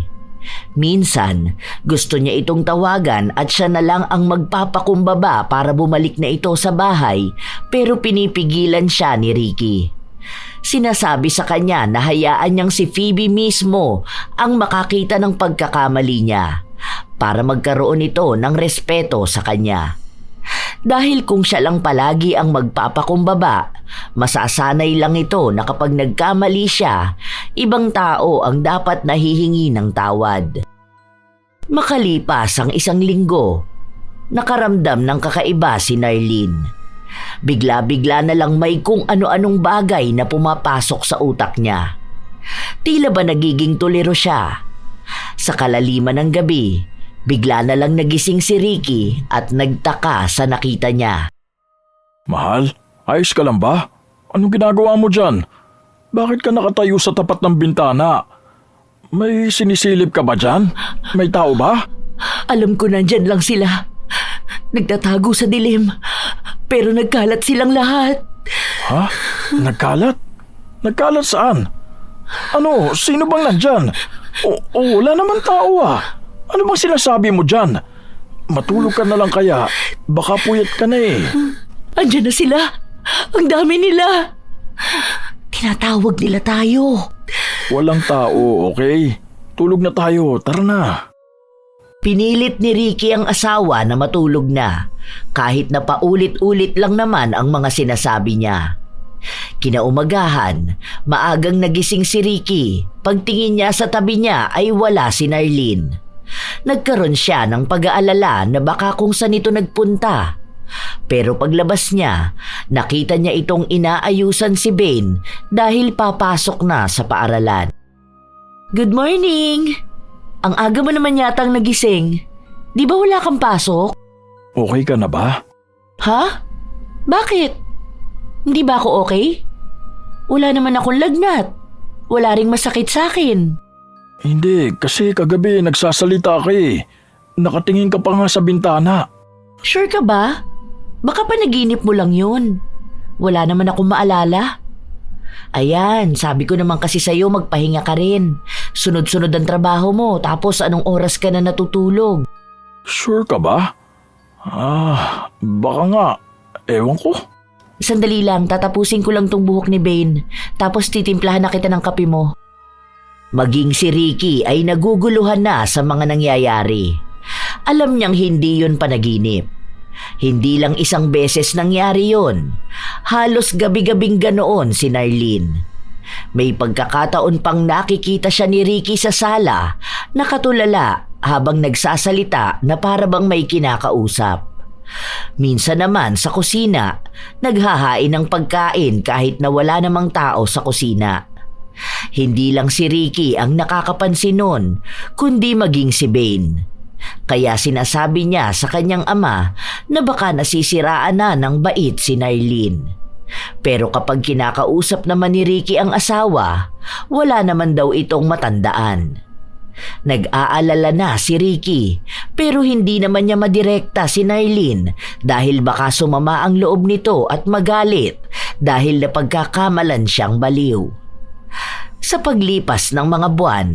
Minsan, gusto niya itong tawagan at siya na lang ang magpapakumbaba para bumalik na ito sa bahay pero pinipigilan siya ni Ricky. Sinasabi sa kanya na hayaan niyang si Phoebe mismo ang makakita ng pagkakamali niya para magkaroon ito ng respeto sa kanya. Dahil kung siya lang palagi ang magpapakumbaba, masasanay lang ito na kapag nagkamali siya, ibang tao ang dapat nahihingi ng tawad. Makalipas ang 1 linggo, nakaramdam ng kakaiba si Narlene. Bigla-bigla na lang may kung ano-anong bagay na pumapasok sa utak niya. Tila ba nagiging tuliro siya? Sa kalaliman ng gabi, bigla na lang nagising si Ricky at nagtaka sa nakita niya. Mahal, ayos ka lang ba? Anong ginagawa mo dyan? Bakit ka nakatayo sa tapat ng bintana? May sinisilip ka ba dyan? May tao ba? Alam ko nandyan lang sila. Nagtatago sa dilim. Pero nagkalat silang lahat. Ha? Nagkalat? Nagkalat saan? Ano? Sino bang nandyan? Wala naman tao ah. Ano bang sinasabi mo dyan? Matulog ka na lang kaya. Baka puyat ka na eh. Andiyan na sila. Ang dami nila. Tinatawag nila tayo. Walang tao, okay? Tulog na tayo, tara na. Pinilit ni Ricky ang asawa na matulog na, kahit na paulit-ulit lang naman ang mga sinasabi niya. Kinaumagahan, maagang nagising si Ricky. Pagtingin niya sa tabi niya ay wala si Narlene. Nagkaroon siya ng pag-aalala na baka kung saan ito nagpunta. Pero paglabas niya, nakita niya itong inaayusan si Bane dahil papasok na sa paaralan. Good morning! Ang aga mo naman yatang nagising. Di ba wala kang pasok? Okay ka na ba? Ha? Bakit? Hindi ba ako okay? Wala naman akong lagnat. Wala ring masakit sa akin. Hindi, kasi kagabi nagsasalita ka eh. Nakatingin ka pa nga sa bintana. Sure ka ba? Baka panaginip mo lang yun. Wala naman akong maalala. Ayan, sabi ko naman kasi sa'yo magpahinga ka rin. Sunod-sunod ang trabaho mo, tapos anong oras ka na natutulog? Sure ka ba? Baka nga. Ewan ko. Sandali lang, tatapusin ko lang tong buhok ni Bane, tapos titimplahan na kita ng kape mo. Maging si Ricky ay naguguluhan na sa mga nangyayari. Alam niyang hindi yun panaginip. Hindi lang isang beses nangyari yun. Halos gabi-gabing ganoon si Narlene. May pagkakataon pang nakikita siya ni Ricky sa sala, nakatulala habang nagsasalita na para bang may kinakausap. Minsan naman sa kusina, naghahain ng pagkain kahit na wala namang tao sa kusina. Hindi lang si Ricky ang nakakapansin nun, kundi maging si Bane. Kaya sinasabi niya sa kanyang ama na baka nasisiraan na ng bait si Narlene. Pero kapag kinakausap naman ni Ricky ang asawa, wala naman daw itong matandaan. Nag-aalala na si Ricky, pero hindi naman niya madirekta si Narlene dahil baka sumama ang loob nito at magalit dahil napagkakamalan siyang baliw. Sa paglipas ng mga buwan,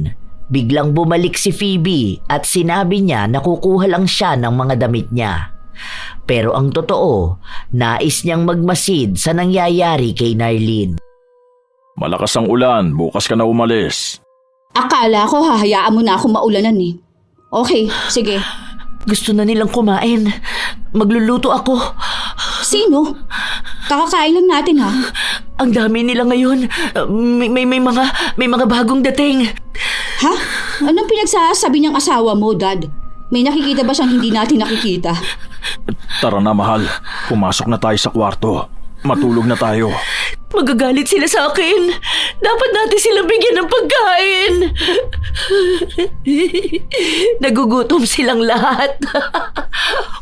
biglang bumalik si Phoebe at sinabi niya na kukuha lang siya ng mga damit niya. Pero ang totoo, nais niyang magmasid sa nangyayari kay Narlene. Malakas ang ulan, bukas ka na umalis. Akala ko hahayaan mo na ako maulanan eh. Okay, sige. Gusto na nilang kumain. Magluluto ako. Sino? Kakakain lang natin ha. Ang dami nila ngayon. May mga bagong dating. Ha? Anong pinagsasabi niyang asawa mo, Dad? May nakikita ba siyang hindi natin nakikita? Tara na, mahal. Pumasok na tayo sa kwarto. Matulog na tayo. Magagalit sila sa akin. Dapat natin sila bigyan ng pagkain. Nagugutom silang lahat.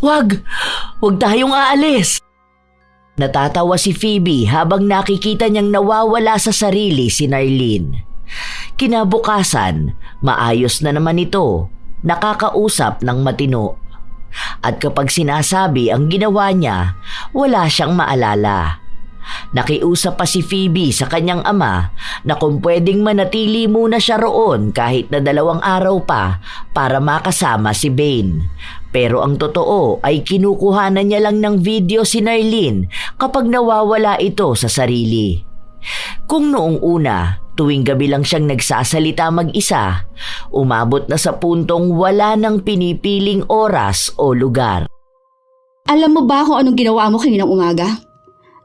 Wag tayong aalis. Natatawa si Phoebe habang nakikita niyang nawawala sa sarili si Narlene. Kinabukasan, maayos na naman ito, nakakausap ng matino. At kapag sinasabi ang ginawa niya, wala siyang maalala. Nakiusap pa si Phoebe sa kanyang ama na kung pwedeng manatili muna siya roon kahit na 2 araw pa para makasama si Bane. Pero ang totoo ay kinukuhanan niya lang ng video si Narlene kapag nawawala ito sa sarili. Kung noong una, tuwing gabi lang siyang nagsasalita mag-isa, umabot na sa puntong wala nang pinipiling oras o lugar. Alam mo ba kung anong ginawa mo kaninang umaga?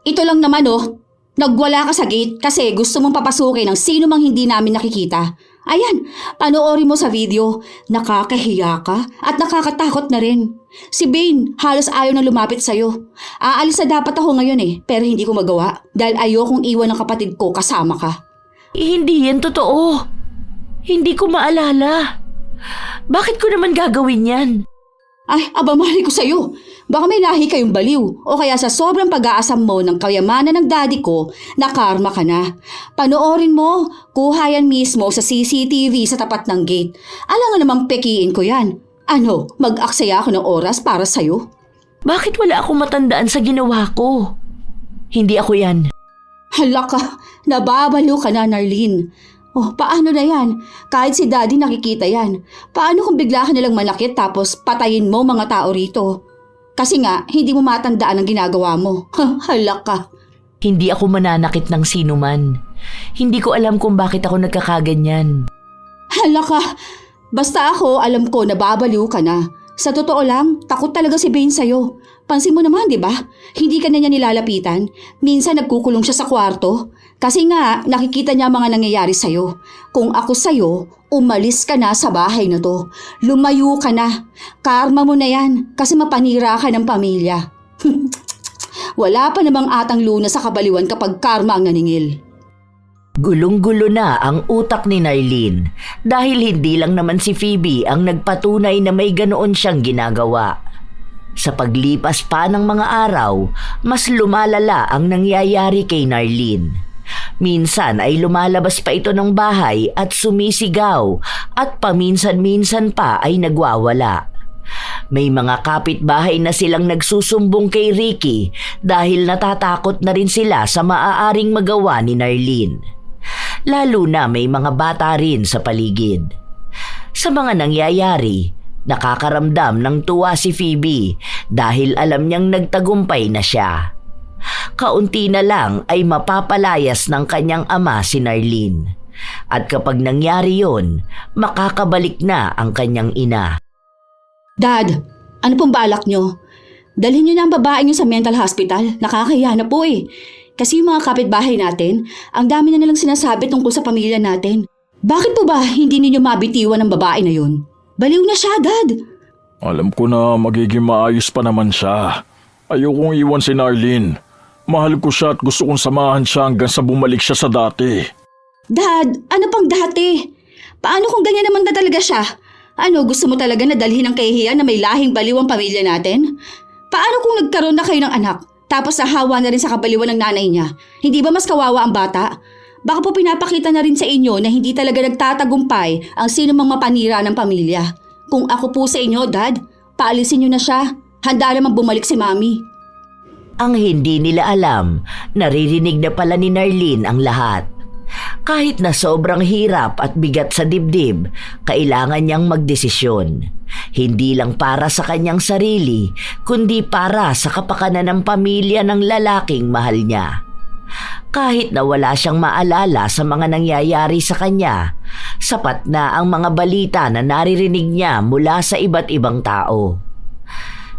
Ito lang naman oh, nagwala ka sa gate kasi gusto mong papasukin ng sino mang hindi namin nakikita. Ayan, panoorin mo sa video. Nakakahiya ka at nakakatakot na rin. Si Bane halos ayaw na lumapit sa'yo. Aalis na dapat ako ngayon eh, pero hindi ko magawa dahil ayokong iwan ng kapatid ko kasama ka. Hindi yan totoo. Hindi ko maalala. Bakit ko naman gagawin yan? Ay, abamali ko sa'yo. Baka may lahi kayong baliw o kaya sa sobrang pag-aasam mo ng kayamanan ng daddy ko, nakarma ka na. Panoorin mo, kuha yan mismo sa CCTV sa tapat ng gate. Alam nga namang pekiin ko yan. Ano, mag-aksaya ako ng oras para sa'yo? Bakit wala akong matandaan sa ginawa ko? Hindi ako yan. Hala ka, nababaliw ka na, Narlene. Oh, paano na yan? Kahit si daddy nakikita yan. Paano kung bigla ka nilang manakit tapos patayin mo mga tao rito? Kasi nga, hindi mo matandaan ang ginagawa mo. Hala ka. Hindi ako mananakit ng sino man. Hindi ko alam kung bakit ako nagkakaganyan. Hala ka. Basta ako, alam ko na babaliw ka na. Sa totoo lang, takot talaga si Bane sa'yo. Pansin mo naman, di ba? Hindi ka na niya nilalapitan. Minsan nagkukulong siya sa kwarto. Kasi nga, nakikita niya ang mga nangyayari sa'yo. Kung ako sa'yo, umalis ka na sa bahay na to. Lumayo ka na. Karma mo na yan, kasi mapanira ka ng pamilya. Wala pa namang atang luna sa kabaliwan kapag karma ang naningil. Gulong-gulo na ang utak ni Narlene dahil hindi lang naman si Phoebe ang nagpatunay na may ganoon siyang ginagawa. Sa paglipas pa ng mga araw, mas lumalala ang nangyayari kay Narlene. Minsan ay lumalabas pa ito ng bahay at sumisigaw at paminsan-minsan pa ay nagwawala. May mga kapitbahay na silang nagsusumbong kay Ricky dahil natatakot na rin sila sa maaaring magawa ni Narlene. Lalo na may mga bata rin sa paligid. Sa mga nangyayari, nakakaramdam ng tuwa si Phoebe dahil alam niyang nagtagumpay na siya. Kaunti na lang ay mapapalayas ng kanyang ama si Narlene. At kapag nangyari yon, makakabalik na ang kanyang ina. Dad, ano pong balak nyo? Dalhin nyo na ang babae nyo sa mental hospital. Nakakahiya na po eh. Kasi yung mga kapitbahay natin, ang dami na nilang sinasabi tungkol sa pamilya natin. Bakit po ba hindi ninyo mabitiwan ng babae na yun? Baliw na siya, Dad. Alam ko na magiging maayos pa naman siya. Ayokong iwan si Narlene. Mahal ko siya at gusto kong samahan siya hanggang sa bumalik siya sa dati. Dad, ano pang dati? Paano kung ganyan naman na talaga siya? Ano, gusto mo talaga na dalhin ng kahihiyan na may lahing baliw ang pamilya natin? Paano kung nagkaroon na kayo ng anak, tapos nahawa na rin sa kabaliwan ng nanay niya? Hindi ba mas kawawa ang bata? Baka po pinapakita na rin sa inyo na hindi talaga nagtatagumpay ang sino mang mapanira ng pamilya. Kung ako po sa inyo, Dad, paalisin niyo na siya. Handa namang bumalik si Mami. Ang hindi nila alam, naririnig na pala ni Narlene ang lahat. Kahit na sobrang hirap at bigat sa dibdib, kailangan niyang magdesisyon. Hindi lang para sa kanyang sarili, kundi para sa kapakanan ng pamilya ng lalaking mahal niya. Kahit na wala siyang maalala sa mga nangyayari sa kanya, sapat na ang mga balita na naririnig niya mula sa iba't ibang tao.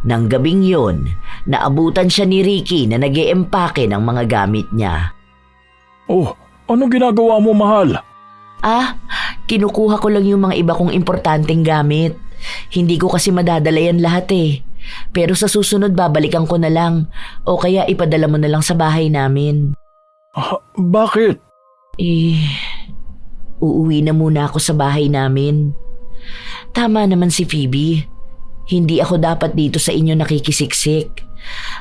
Nang gabing yun, naabutan siya ni Ricky na nag-eempake ng mga gamit niya. Oh, anong ginagawa mo, mahal? Kinukuha ko lang yung mga iba kong importanteng gamit. Hindi ko kasi madadala yan lahat eh. Pero sa susunod babalikan ko na lang o kaya ipadala mo na lang sa bahay namin. Bakit? Uuwi na muna ako sa bahay namin. Tama naman si Phoebe. Hindi ako dapat dito sa inyo nakikisiksik.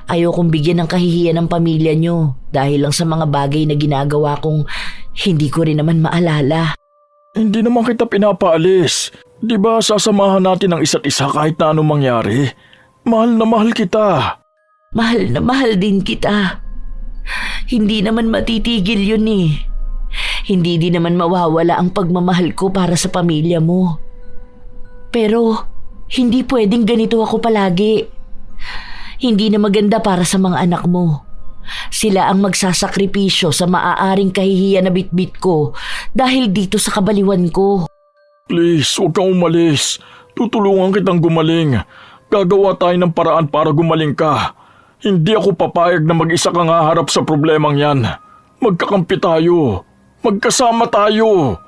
Ayokong bigyan ng kahihiyan ng pamilya nyo dahil lang sa mga bagay na ginagawa kong hindi ko rin naman maalala. Hindi naman kita pinapaalis. Di ba sasamahan natin ang isa't isa kahit na anong mangyari? Mahal na mahal kita. Mahal na mahal din kita. Hindi naman matitigil yun eh. Hindi din naman mawawala ang pagmamahal ko para sa pamilya mo. Pero hindi pwedeng ganito ako palagi. Hindi na maganda para sa mga anak mo. Sila ang magsasakripisyo sa maaaring kahihiyan na bitbit ko dahil dito sa kabaliwan ko. Please, huwag kang umalis. Tutulungan kitang gumaling. Gagawa tayo ng paraan para gumaling ka. Hindi ako papayag na mag-isa kang haharap sa problemang yan. Magkakampi tayo. Magkasama tayo.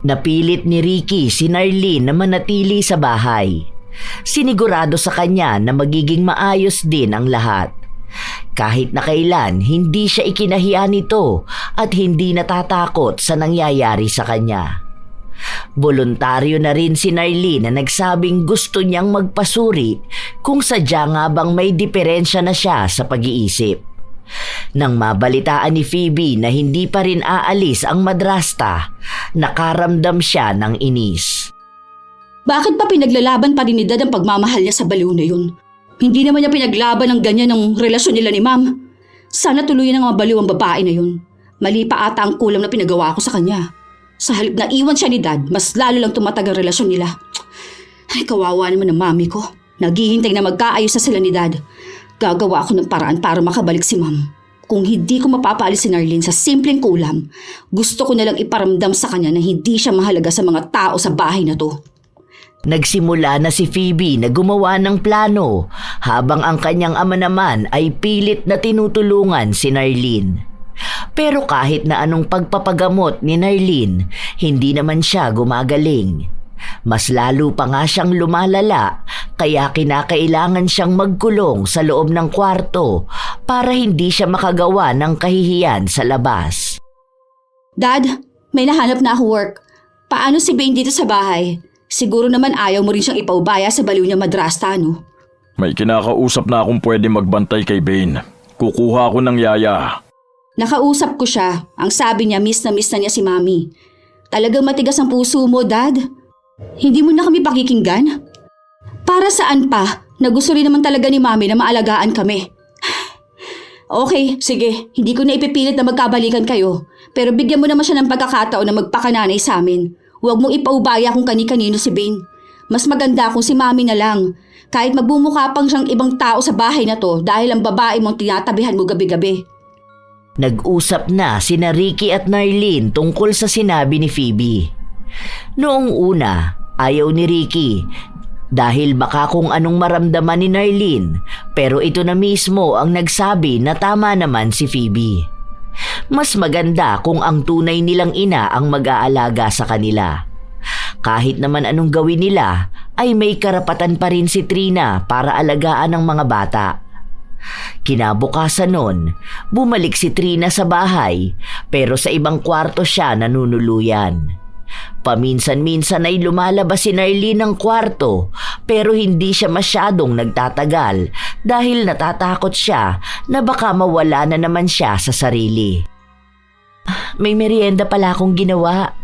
Napilit ni Ricky si Narlene na manatili sa bahay. Sinigurado sa kanya na magiging maayos din ang lahat. Kahit na kailan hindi siya ikinahiya nito at hindi natatakot sa nangyayari sa kanya. Voluntaryo na rin si Narlene na nagsabing gusto niyang magpasuri kung sadya nga bang may diferensya na siya sa pag-iisip. Nang mabalitaan ni Phoebe na hindi pa rin aalis ang madrasta, nakaramdam siya ng inis. Bakit pa pinaglalaban pa rin ni Dad ang pagmamahal niya sa baliw na yun? Hindi naman niya pinaglaban ng ganyan ng relasyon nila ni Ma'am. Sana tuluyan ng mga baliw ang babae na yun. Mali pa ata ang kulang na pinagawa ko sa kanya. Sa halip na iwan siya ni Dad, mas lalo lang tumatag ang relasyon nila. Ay, kawawa naman ng mami ko. Naghihintay na magkaayos na sila ni Dad. Gagawa ako ng paraan para makabalik si Ma'am. Kung hindi ko mapapaalis si Narlene sa simpleng kulam, gusto ko nalang iparamdam sa kanya na hindi siya mahalaga sa mga tao sa bahay na to. Nagsimula na si Phoebe na gumawa ng plano habang ang kanyang ama naman ay pilit na tinutulungan si Narlene. Pero kahit na anong pagpapagamot ni Narlene, hindi naman siya gumagaling. Mas lalo pa nga siyang lumalala kaya kinakailangan siyang magkulong sa loob ng kwarto para hindi siya makagawa ng kahihiyan sa labas. Dad, may nahanap na ako work. Paano si Bane dito sa bahay? Siguro naman ayaw mo rin siyang ipaubaya sa baliw niya madrasta, no? May kinakausap na akong pwede magbantay kay Bane. Kukuha ko ng yaya. Nakausap ko siya. Ang sabi niya, miss na niya si Mami. Talagang matigas ang puso mo, Dad. Hindi mo na kami pakikinggan? Para saan pa na gusto rin naman talaga ni Mami na maalagaan kami? Okay, sige. Hindi ko na ipipilit na magkabalikan kayo. Pero bigyan mo naman siya ng pagkakataon na magpakananay sa amin. Huwag mong ipaubaya kung kani-kanino si Bane. Mas maganda kung si Mami na lang. Kahit magbumukha pang siyang ibang tao sa bahay na to dahil ang babae mong tinatabihan mo gabi-gabi. Nag-usap na sina Ricky at Narlene tungkol sa sinabi ni Phoebe. Noong una, ayaw ni Ricky dahil baka kung anong maramdaman ni Narlene, pero ito na mismo ang nagsabi na tama naman si Phoebe. Mas maganda kung ang tunay nilang ina ang mag-aalaga sa kanila. Kahit naman anong gawin nila, ay may karapatan pa rin si Trina para alagaan ang mga bata. Kinabukasan nun, bumalik si Trina sa bahay pero sa ibang kwarto siya nanunuluyan. Paminsan-minsan ay lumalabas si Narlene ng kwarto pero hindi siya masyadong nagtatagal dahil natatakot siya na baka mawala na naman siya sa sarili. May merienda pala akong ginawa.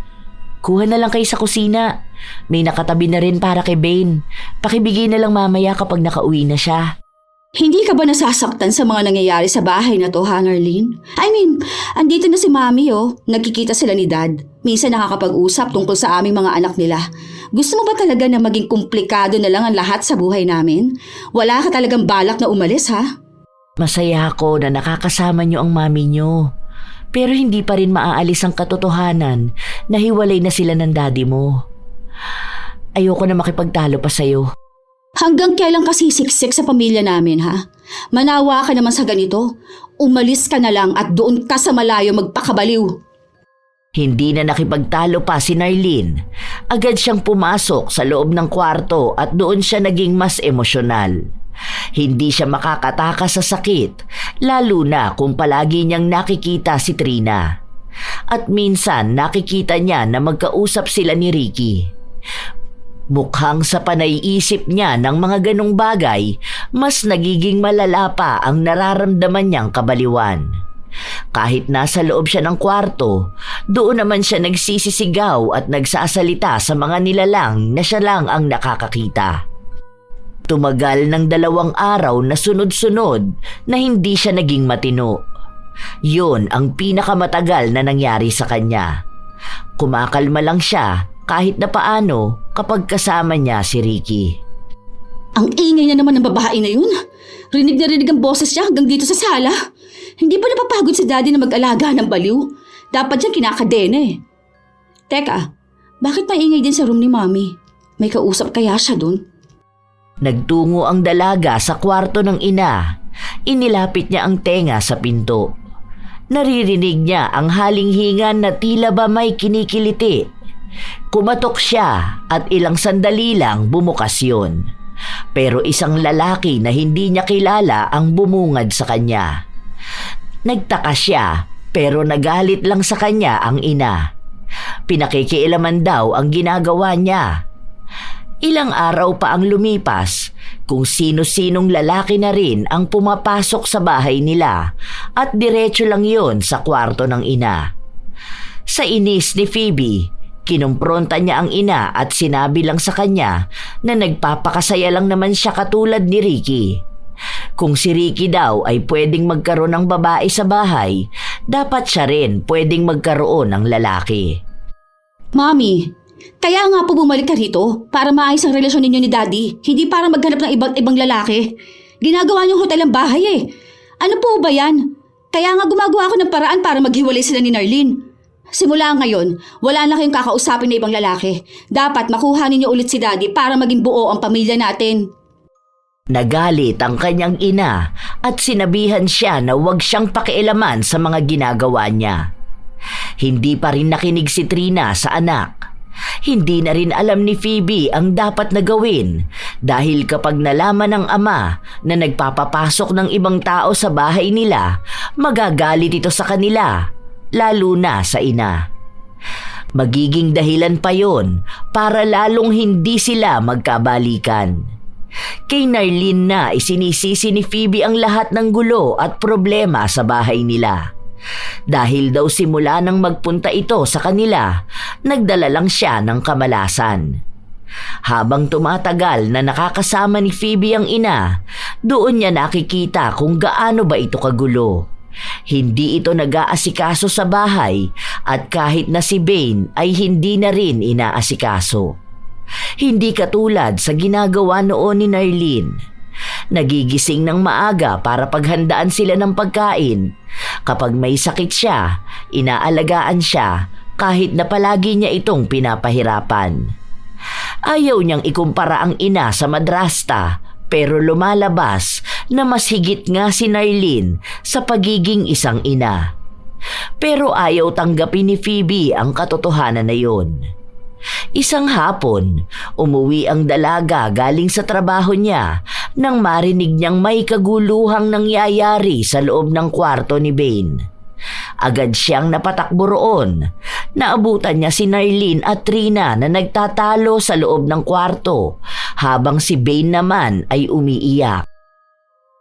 Kuha na lang kayo sa kusina. May nakatabi na rin para kay Bane. Pakibigay na lang mamaya kapag nakauwi na siya. Hindi ka ba nasasaktan sa mga nangyayari sa bahay na to, ha, Narlene? Andito na si Mami, oh. Nagkikita sila ni Dad. Minsan nakakapag-usap tungkol sa aming mga anak nila. Gusto mo ba talaga na maging komplikado na lang ang lahat sa buhay namin? Wala ka talagang balak na umalis, ha? Masaya ako na nakakasama niyo ang mami niyo. Pero hindi pa rin maaalis ang katotohanan na hiwalay na sila ng daddy mo. Ayoko na makipagtalo pa sa'yo. Hanggang kailan ka sisiksik sa pamilya namin, ha? Manawa ka naman sa ganito. Umalis ka na lang at doon ka sa malayo magpakabaliw. Hindi na nakipagtalo pa si Narlene. Agad siyang pumasok sa loob ng kwarto at doon siya naging mas emosyonal. Hindi siya makakatakas sa sakit, lalo na kung palagi niyang nakikita si Trina. At minsan nakikita niya na magkausap sila ni Ricky. Mukhang sa panay-isip niya ng mga ganong bagay, mas nagiging malala pa ang nararamdaman niyang kabaliwan. Kahit nasa loob siya ng kwarto, doon naman siya nagsisisigaw at nagsasalita sa mga nilalang na siya lang ang nakakakita. Tumagal ng 2 araw na sunod-sunod na hindi siya naging matino. Yun ang pinakamatagal na nangyari sa kanya. Kumakalma lang siya kahit na paano kapag kasama niya si Ricky. Ang ingay na naman ng babae na yun. Rinig na rinig ang boses niya hanggang dito sa sala. Hindi ba napapagod si Daddy na mag-alaga ng baliw? Dapat siyang kinakadena eh. Teka, bakit maingay din sa room ni Mami? May kausap kaya siya dun? Nagtungo ang dalaga sa kwarto ng ina. Inilapit niya ang tenga sa pinto. Naririnig niya ang halinghingan na tila ba may kinikiliti. Kumatok siya at ilang sandali lang bumukas yun. Pero isang lalaki na hindi niya kilala ang bumungad sa kanya. Nagtaka siya pero nagalit lang sa kanya ang ina. Pinakikialaman daw ang ginagawa niya. Ilang araw pa ang lumipas kung sino-sinong lalaki na rin ang pumapasok sa bahay nila at diretso lang yon sa kwarto ng ina. Sa inis ni Phoebe, kinumpronta niya ang ina at sinabi lang sa kanya na nagpapakasaya lang naman siya katulad ni Ricky. Kung si Ricky daw ay pwedeng magkaroon ng babae sa bahay, dapat siya rin pwedeng magkaroon ng lalaki. Mami, Kaya nga po bumalik ka rito para maayos ang relasyon ninyo ni Daddy. Hindi para maghanap ng iba't ibang lalaki. Ginagawa niyong hotel ang bahay eh. Ano po ba yan? Kaya nga gumagawa ako ng paraan para maghiwalay sila ni Narlene. Simula ngayon, wala na kayong kakausapin na ibang lalaki. Dapat makuha ninyo ulit si Daddy para maging buo ang pamilya natin. Nagalit ang kanyang ina at sinabihan siya na huwag siyang pakialaman sa mga ginagawa niya. Hindi pa rin nakinig si Trina sa anak. Hindi na rin alam ni Phoebe ang dapat na gawin dahil kapag nalaman ng ama na nagpapapasok ng ibang tao sa bahay nila, magagalit ito sa kanila, lalo na sa ina. Magiging dahilan pa yon para lalong hindi sila magkabalikan. Kay Narlene na isinisisi ni Phoebe ang lahat ng gulo at problema sa bahay nila. Dahil daw simula nang magpunta ito sa kanila, nagdala lang siya ng kamalasan. Habang tumatagal na nakakasama ni Phoebe ang ina, doon niya nakikita kung gaano ba ito kagulo. Hindi ito nag-aasikaso sa bahay at kahit na si Bane ay hindi na rin inaasikaso. Hindi katulad sa ginagawa noon ni Narlene. Nagigising ng maaga para paghandaan sila ng pagkain. Kapag may sakit siya, inaalagaan siya kahit na palagi niya itong pinapahirapan. Ayaw niyang ikumpara ang ina sa madrasta pero lumalabas na mas higit nga si Narlene sa pagiging isang ina. Pero ayaw tanggapin ni Phoebe ang katotohanan na yun. Isang hapon, umuwi ang dalaga galing sa trabaho niya nang marinig niyang may kaguluhang nangyayari sa loob ng kwarto ni Bane. Agad siyang napatakbo roon. Naabutan niya si Narlene at Trina na nagtatalo sa loob ng kwarto habang si Bane naman ay umiiyak.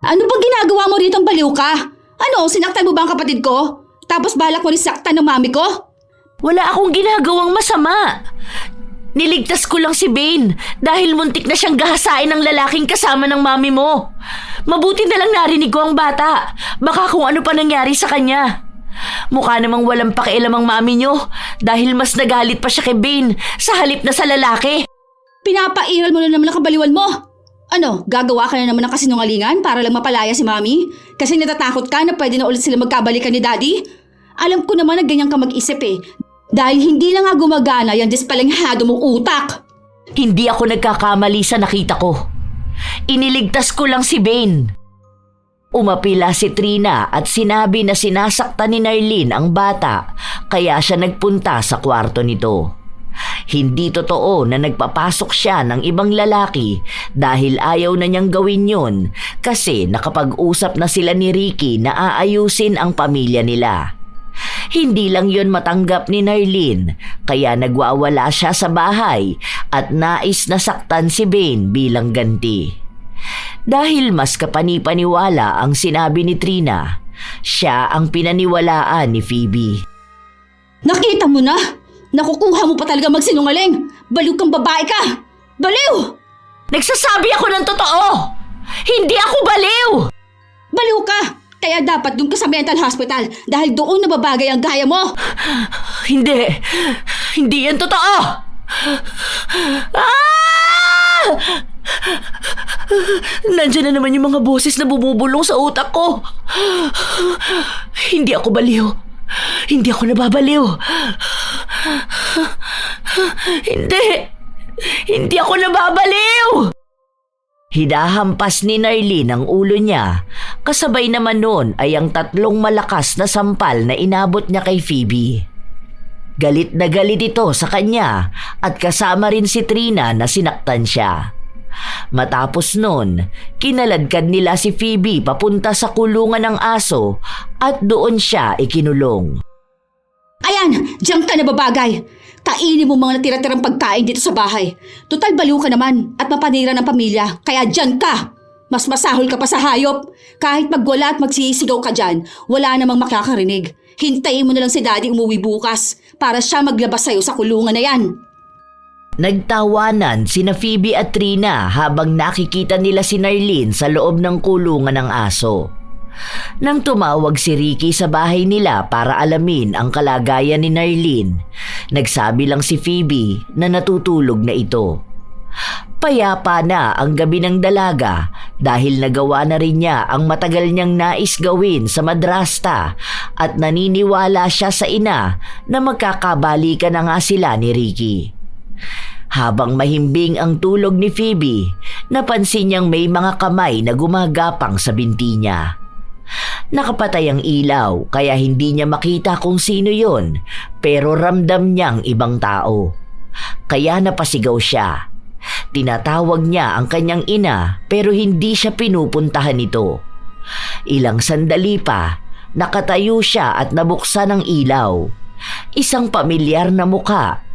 Ano bang ginagawa mo rito, baliw ka? Ano, sinaktan mo ba ang kapatid ko? Tapos balak mo rin saktan ng mami ko? Wala akong ginagawang masama. Niligtas ko lang si Bane dahil muntik na siyang gahasain ng lalaking kasama ng mami mo. Mabuti na lang narinig ko ang bata. Baka kung ano pa nangyari sa kanya. Mukha namang walang pakialam ang mami niyo dahil mas nagalit pa siya kay Bane sa halip na sa lalaki. Pinapairal mo na naman ang kabaliwan mo. Ano, gagawa ka na naman ng kasinungalingan para lang mapalaya si mami? Kasi natatakot ka na pwede na ulit sila magkabalikan ni Daddy? Alam ko naman na ganyan ka mag-isip eh. Dahil hindi na nga gumagana yung dispalenghado mong utak. Hindi ako nagkakamali sa nakita ko. Iniligtas ko lang si Bane. Umapila si Trina at sinabi na sinasaktan ni Narlene ang bata kaya siya nagpunta sa kwarto nito. Hindi totoo na nagpapasok siya ng ibang lalaki dahil ayaw na niyang gawin yun kasi nakapag-usap na sila ni Ricky na aayusin ang pamilya nila. Hindi lang yon matanggap ni Narlene kaya nagwawala siya sa bahay at nais na saktan si Bane bilang ganti. Dahil mas kapani-paniwala ang sinabi ni Trina, siya ang pinaniwalaan ni Phoebe. Nakita mo na? Nakukuha mo pa talaga magsinungaling. Baliw kang babae ka. Baliw! Nagsasabi ako ng totoo! Hindi ako baliw! Baliw ka! Kaya dapat doon ka sa mental hospital dahil doon nababagay ang gaya mo. Hindi. Hindi yan totoo. Ah! Nandiyan na naman yung mga boses na bumubulong sa utak ko. Hindi ako baliw. Hindi ako nababaliw. Hindi. Hindi ako nababaliw. Hidahampas ni Narlene ang ulo niya. Kasabay naman noon ay ang 3 malakas na sampal na inabot niya kay Phoebe. Galit na galit ito sa kanya at kasama rin si Trina na sinaktan siya. Matapos noon, kinaladkad nila si Phoebe papunta sa kulungan ng aso at doon siya ikinulong. Ayan, diyan ka nababagay. Kainin mo mga natira-tirang pagkain dito sa bahay. Total baliw ka naman at mapanira ng pamilya, kaya diyan ka. Mas masahol ka pa sa hayop. Kahit magwala at magsisigaw ka dyan, wala namang makakarinig. Hintayin mo na lang si Daddy umuwi bukas para siya maglabas sa'yo sa kulungan na yan. Nagtawanan sina Phoebe at Trina habang nakikita nila si Narlene sa loob ng kulungan ng aso. Nang tumawag si Ricky sa bahay nila para alamin ang kalagayan ni Narlene, Nagsabi lang si Phoebe na natutulog na ito. Payapa na ang gabi ng dalaga dahil nagawa na rin niya ang matagal niyang nais gawin sa madrasta at naniniwala siya sa ina na magkakabalikan na nga sila ni Ricky. Habang mahimbing ang tulog ni Phoebe, napansin niyang may mga kamay na gumagapang sa binti niya. Nakapatay ang ilaw kaya hindi niya makita kung sino yon, pero ramdam niyang ibang tao. Kaya napasigaw siya. Tinatawag niya ang kanyang ina pero hindi siya pinupuntahan nito. Ilang sandali pa, nakatayo siya at nabuksan ang ilaw. Isang pamilyar na muka.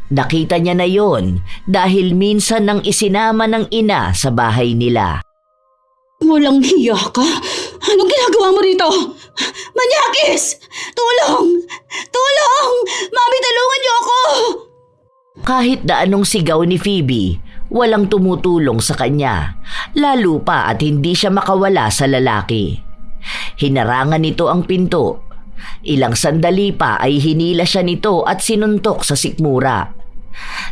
Nakita niya na yon dahil minsan nang isinama ng ina sa bahay nila. Walang hiya ka? Anong ginagawa mo rito? Manyakis! Tulong! Tulong! Mami, tulungan niyo ako! Kahit na anong sigaw ni Phoebe, walang tumutulong sa kanya, lalo pa at hindi siya makawala sa lalaki. Hinarangan nito ang pinto. Ilang sandali pa ay hinila siya nito at sinuntok sa sikmura.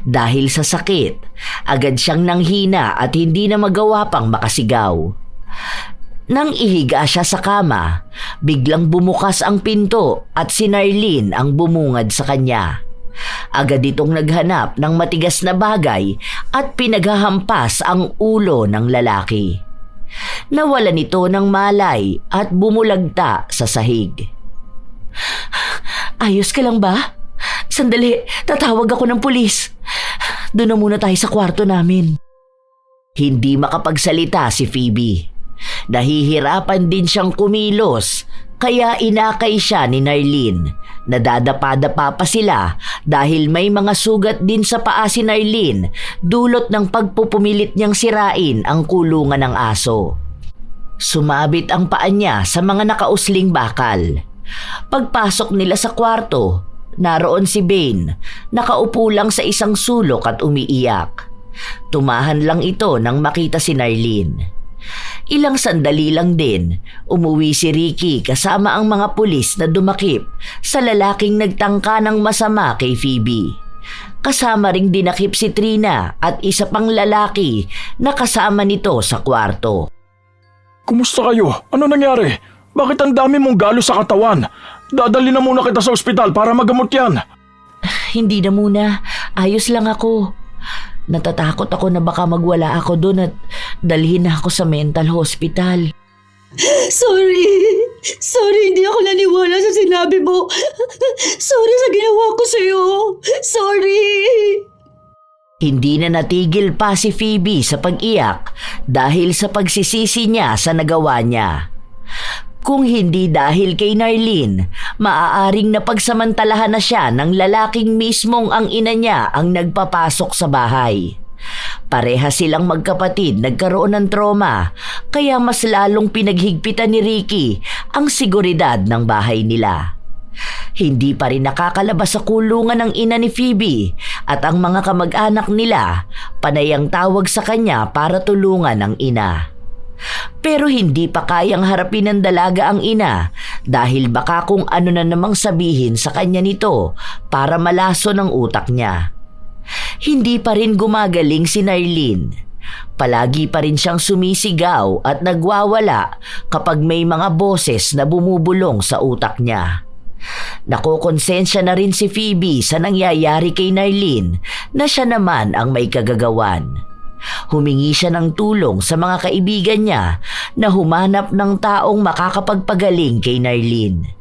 Dahil sa sakit, agad siyang nanghina at hindi na magawa pang makasigaw. Nang ihiga siya sa kama, biglang bumukas ang pinto at si Narlene ang bumungad sa kanya. Agad itong naghanap ng matigas na bagay at pinaghahampas ang ulo ng lalaki. Nawalan ito ng malay at bumulagta sa sahig. Ayos ka lang ba? Sandali, tatawag ako ng pulis. Doon na muna tayo sa kwarto namin. Hindi makapagsalita si Phoebe. Nahihirapan din siyang kumilos, kaya inakay siya ni Narlene. Nadadapa-dapa pa sila dahil may mga sugat din sa paa si Narlene dulot ng pagpupumilit niyang sirain ang kulungan ng aso. Sumabit ang paa niya sa mga nakausling bakal. Pagpasok nila sa kwarto, naroon si Bane, nakaupo lang sa isang sulok at umiiyak. Tumahan lang ito nang makita si Narlene. Ilang sandali lang din, umuwi si Ricky kasama ang mga pulis na dumakip sa lalaking nagtangka ng masama kay Phoebe. Kasama ring dinakip si Trina at isa pang lalaki na kasama nito sa kwarto. Kumusta kayo? Ano nangyari? Bakit ang dami mong galo sa katawan? Dadali na muna kita sa ospital para magamot yan. Hindi na muna, ayos lang ako. Natatakot ako na baka magwala ako doon at dalhin na ako sa mental hospital. Sorry, hindi ako naniwala sa sinabi mo. Sorry sa ginawa ko sa'yo. Sorry. Hindi na natigil pa si Phoebe sa pag-iyak dahil sa pagsisisi niya sa nagawa niya. Kung hindi dahil kay Narlene, maaaring napagsamantalahan na siya ng lalaking mismong ang ina niya ang nagpapasok sa bahay. Pareha silang magkapatid nagkaroon ng trauma, kaya mas lalong pinaghigpitan ni Ricky ang seguridad ng bahay nila. Hindi pa rin nakakalabas sa kulungan ng ina ni Phoebe at ang mga kamag-anak nila panay ang tawag sa kanya para tulungan ang ina. Pero hindi pa kayang harapin ng dalaga ang ina dahil baka kung ano na namang sabihin sa kanya nito para malaso ng utak niya. Hindi pa rin gumagaling si Narlene. Palagi pa rin siyang sumisigaw at nagwawala kapag may mga boses na bumubulong sa utak niya. Nakokonsensya na rin si Phoebe sa nangyayari kay Narlene na siya naman ang may kagagawan. Humingi siya ng tulong sa mga kaibigan niya na humanap ng taong makakapagpagaling kay Narlene.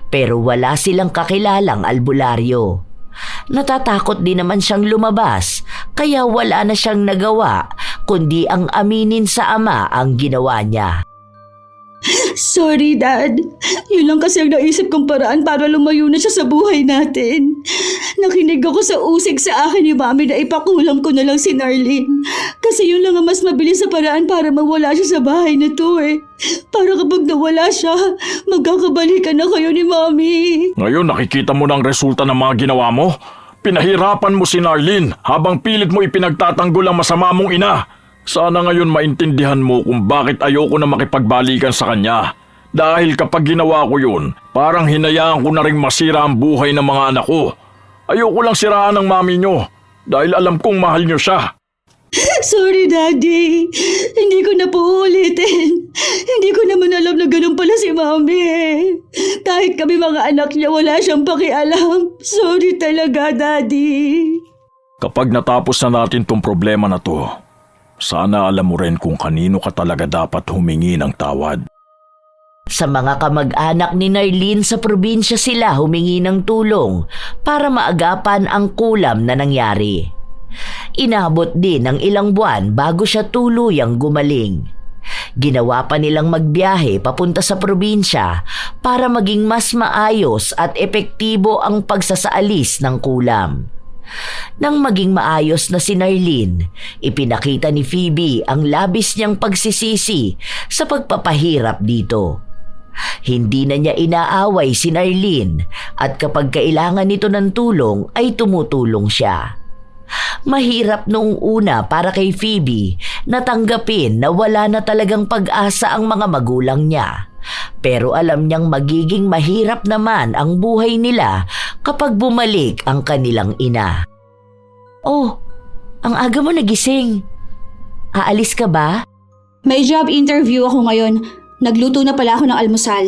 Pero wala silang kakilalang albularyo. Natatakot din naman siyang lumabas kaya wala na siyang nagawa kundi ang aminin sa ama ang ginawa niya. Sorry, Dad. Yun lang kasi ang naisip kong paraan para lumayo na siya sa buhay natin. Nakinig ako sa usig sa akin ni Mami na ipakulam ko na lang si Narlene. Kasi yun lang ang mas mabilis sa paraan para mawala siya sa bahay na to eh. Para kapag nawala siya, magkakabalikan na kayo ni Mami. Ngayon nakikita mo na ang resulta ng mga ginawa mo? Pinahirapan mo si Narlene habang pilit mo ipinagtatanggol ang masama mong ina. Sana ngayon maintindihan mo kung bakit ayoko na makipagbalikan sa kanya. Dahil kapag ginawa ko yun, parang hinayaan ko na ring masira ang buhay ng mga anak ko. Ayoko lang siraan ng mami nyo dahil alam kong mahal nyo siya. Sorry, Daddy. Hindi ko na po ulitin. Hindi ko naman alam na ganun pala si Mami eh. Kahit kami mga anak niya, wala siyang pakialam. Sorry talaga, Daddy. Kapag natapos na natin tong problema na to, sana alam mo rin kung kanino ka talaga dapat humingi ng tawad. Sa mga kamag-anak ni Narlene sa probinsya sila humingi ng tulong para maagapan ang kulam na nangyari. Inabot din ng ilang buwan bago siya tuluyang gumaling. Ginawa pa nilang magbiyahe papunta sa probinsya para maging mas maayos at epektibo ang pagsasaalis ng kulam. Nang maging maayos na si Narlene, ipinakita ni Phoebe ang labis niyang pagsisisi sa pagpapahirap dito. Hindi na niya inaaway si Narlene at kapag kailangan nito ng tulong ay tumutulong siya. Mahirap noong una para kay Phoebe na tanggapin na wala na talagang pag-asa ang mga magulang niya. Pero alam niyang magiging mahirap naman ang buhay nila kapag bumalik ang kanilang ina. Oh, ang aga mo nagising. Aalis ka ba? May job interview ako ngayon. Nagluto na pala ako ng almusal.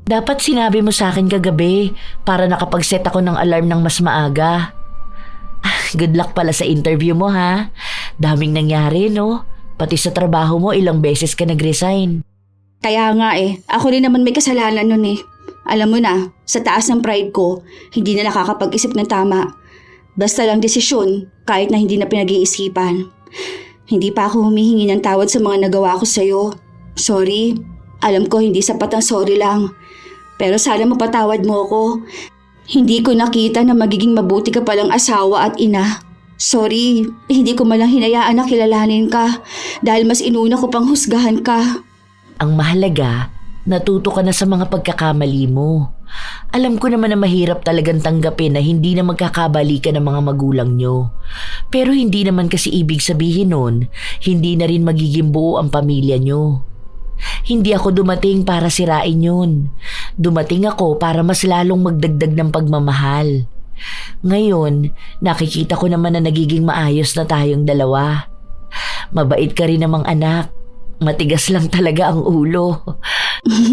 Dapat sinabi mo sa akin kagabi para nakapag-set ako ng alarm ng mas maaga. Good luck pala sa interview mo ha. Daming nangyari no? Pati sa trabaho mo ilang beses ka nag-resign. Kaya nga ako rin naman may kasalanan nun eh. Alam mo na, sa taas ng pride ko, hindi na nakakapag-isip ng tama. Basta lang desisyon, kahit na hindi na pinag-iisipan. Hindi pa ako humihingi ng tawad sa mga nagawa ko sa'yo. Sorry, alam ko hindi sapat ang sorry lang. Pero sana mapatawad mo ako. Hindi ko nakita na magiging mabuti ka palang asawa at ina. Sorry, hindi ko malang hinayaan na kilalanin ka dahil mas inuna ko pang husgahan ka. Ang mahalaga, natuto ka na sa mga pagkakamali mo. Alam ko naman na mahirap talagang tanggapin na hindi na magkakabali ka ng mga magulang nyo. Pero hindi naman kasi ibig sabihin nun, hindi na rin magiging buo ang pamilya nyo. Hindi ako dumating para sirain yun. Dumating ako para mas lalong magdagdag ng pagmamahal. Ngayon, nakikita ko naman na nagiging maayos na tayong dalawa. Mabait ka rin namang anak. Matigas lang talaga ang ulo.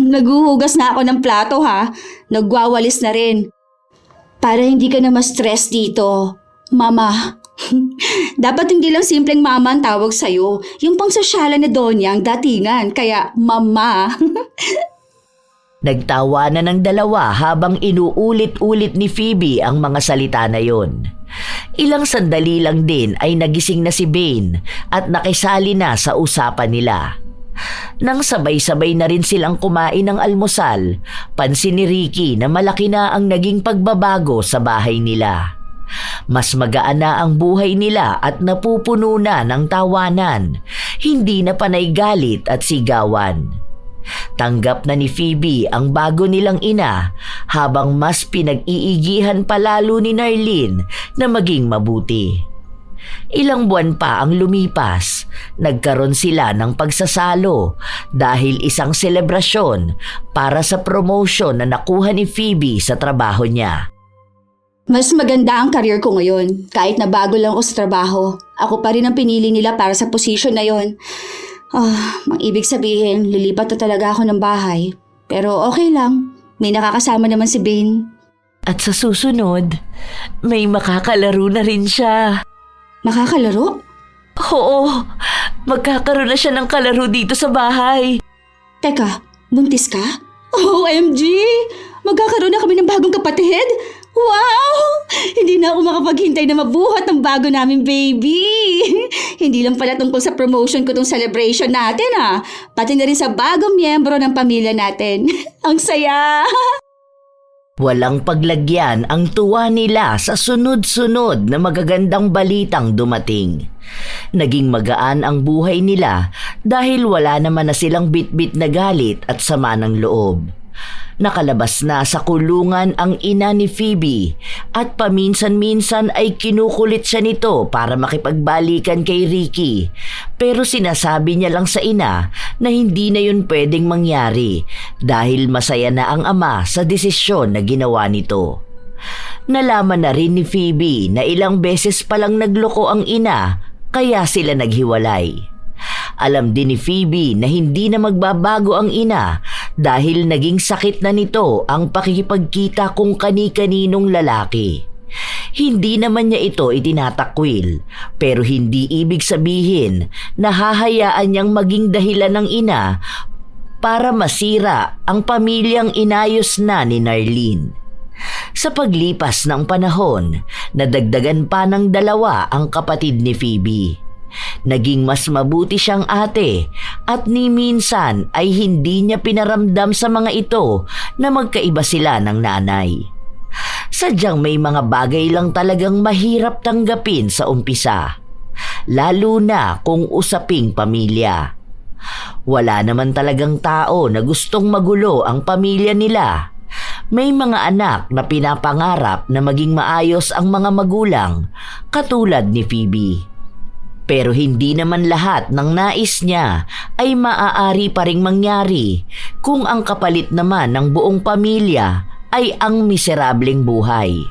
Naguhugas na ako ng plato ha. Nagwawalis na rin. Para hindi ka na ma-stress dito. Mama. Dapat hindi lang simpleng mama ang tawag sa'yo. Yung pangsosyalan na Donya ang datingan. Kaya mama. Nagtawanan ng dalawa habang inuulit-ulit ni Phoebe ang mga salita na yon. Ilang sandali lang din ay nagising na si Bane at nakisali na sa usapan nila. Nang sabay-sabay na rin silang kumain ng almusal, pansin ni Ricky na malaki na ang naging pagbabago sa bahay nila. Mas magaan na ang buhay nila at napupuno na ng tawanan, hindi na panay galit at sigawan. Tanggap na ni Phoebe ang bago nilang ina habang mas pinag-iigihan palalo ni Narlene na maging mabuti. Ilang buwan pa ang lumipas, nagkaroon sila ng pagsasalo dahil isang selebrasyon para sa promotion na nakuha ni Phoebe sa trabaho niya. Mas maganda ang career ko ngayon. Kahit na bago lang ako sa trabaho, ako pa rin ang pinili nila para sa position na yon. Ang ibig sabihin, lilipat na talaga ako ng bahay. Pero okay lang, may nakakasama naman si Bane. At sa susunod, may makakalaro na rin siya. Makakalaro? Oo, magkakaroon na siya ng kalaro dito sa bahay. Teka, buntis ka? OMG! Magkakaroon na kami ng bagong kapatid? Wow! Hindi na ako makapaghintay na mabuhat ang bago naming baby. Hindi lang pala tungkol sa promotion ko tong celebration natin pati na rin sa bagong miyembro ng pamilya natin. Ang saya! Walang paglagyan ang tuwa nila sa sunod-sunod na magagandang balitang dumating. Naging magaan ang buhay nila dahil wala naman na silang bitbit na galit at sama ng loob. Nakalabas na sa kulungan ang ina ni Phoebe at paminsan-minsan ay kinukulit siya nito para makipagbalikan kay Ricky. Pero sinasabi niya lang sa ina na hindi na yun pwedeng mangyari dahil masaya na ang ama sa desisyon na ginawa nito. Nalaman na rin ni Phoebe na ilang beses palang nagloko ang ina kaya sila naghiwalay. Alam din ni Phoebe na hindi na magbabago ang ina dahil naging sakit na nito ang pakikipagkita kung kani-kaninong lalaki. Hindi naman niya ito itinatakwil, pero hindi ibig sabihin na hahayaan niyang maging dahilan ng ina para masira ang pamilyang inayos na ni Narlene. Sa paglipas ng panahon, nadagdagan pa ng 2 ang kapatid ni Phoebe. Naging mas mabuti siyang ate at ni minsan ay hindi niya pinaramdam sa mga ito na magkaiba sila ng nanay. Sadyang may mga bagay lang talagang mahirap tanggapin sa umpisa, lalo na kung usaping pamilya. Wala naman talagang tao na gustong magulo ang pamilya nila. May mga anak na pinapangarap na maging maayos ang mga magulang katulad ni Phoebe. Pero hindi naman lahat ng nais niya ay maaari pa ring mangyari kung ang kapalit naman ng buong pamilya ay ang miserableng buhay.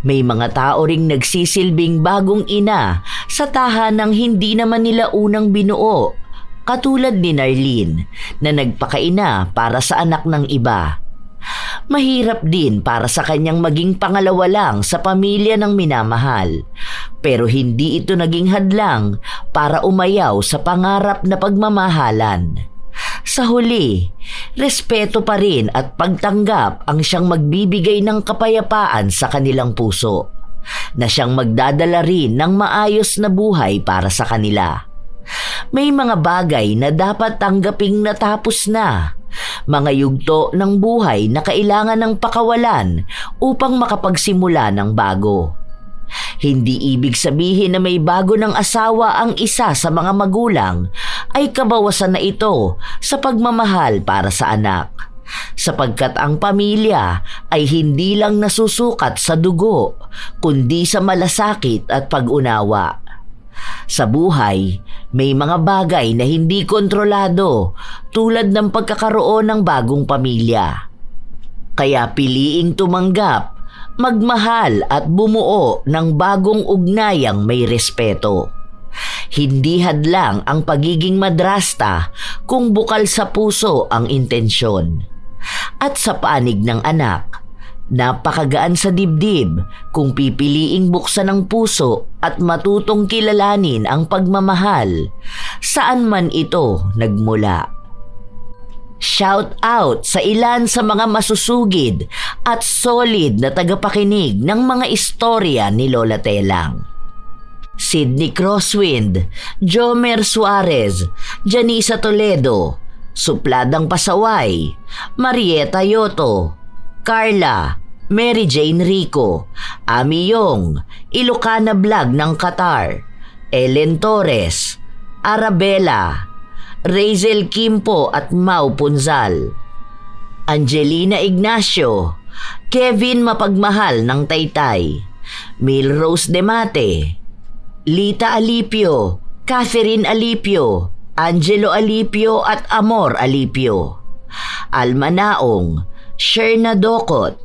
May mga tao ring nagsisilbing bagong ina sa tahanang hindi naman nila unang binuo, katulad ni Narlene na nagpakaina para sa anak ng iba. Mahirap din para sa kanyang maging pangalawa lang sa pamilya ng minamahal, pero hindi ito naging hadlang para umayaw sa pangarap na pagmamahalan. Sa huli, respeto pa rin at pagtanggap ang siyang magbibigay ng kapayapaan sa kanilang puso, na siyang magdadala rin ng maayos na buhay para sa kanila. May mga bagay na dapat tanggaping natapos na, mga yugto ng buhay na kailangan ng pakawalan upang makapagsimula ng bago. Hindi ibig sabihin na may bago ng asawa ang isa sa mga magulang ay kabawasan na ito sa pagmamahal para sa anak, sapagkat ang pamilya ay hindi lang nasusukat sa dugo kundi sa malasakit at pag-unawa. Sa buhay, may mga bagay na hindi kontrolado tulad ng pagkakaroon ng bagong pamilya. Kaya piliing tumanggap, magmahal at bumuo ng bagong ugnayang may respeto. Hindi hadlang ang pagiging madrasta kung bukal sa puso ang intensyon. At sa panig ng anak, napakagaan sa dibdib kung pipiliing buksan ang puso at matutong kilalanin ang pagmamahal saan man ito nagmula. Shout out sa ilan sa mga masusugid at solid na tagapakinig ng mga istorya ni Lola Telang. Sydney Crosswind, Jomer Suarez, Janisa Toledo, Supladang Pasaway, Marieta Yoto, Carla, Mary Jane Rico, Ami Yong, Ilocana Vlog ng Qatar, Ellen Torres, Arabella, Razel Kimpo at Mau Punzal, Angelina Ignacio, Kevin Mapagmahal ng Taytay, Milrose Demate, Lita Alipio, Catherine Alipio, Angelo Alipio at Amor Alipio, Alma Naong, Sherna Dokot,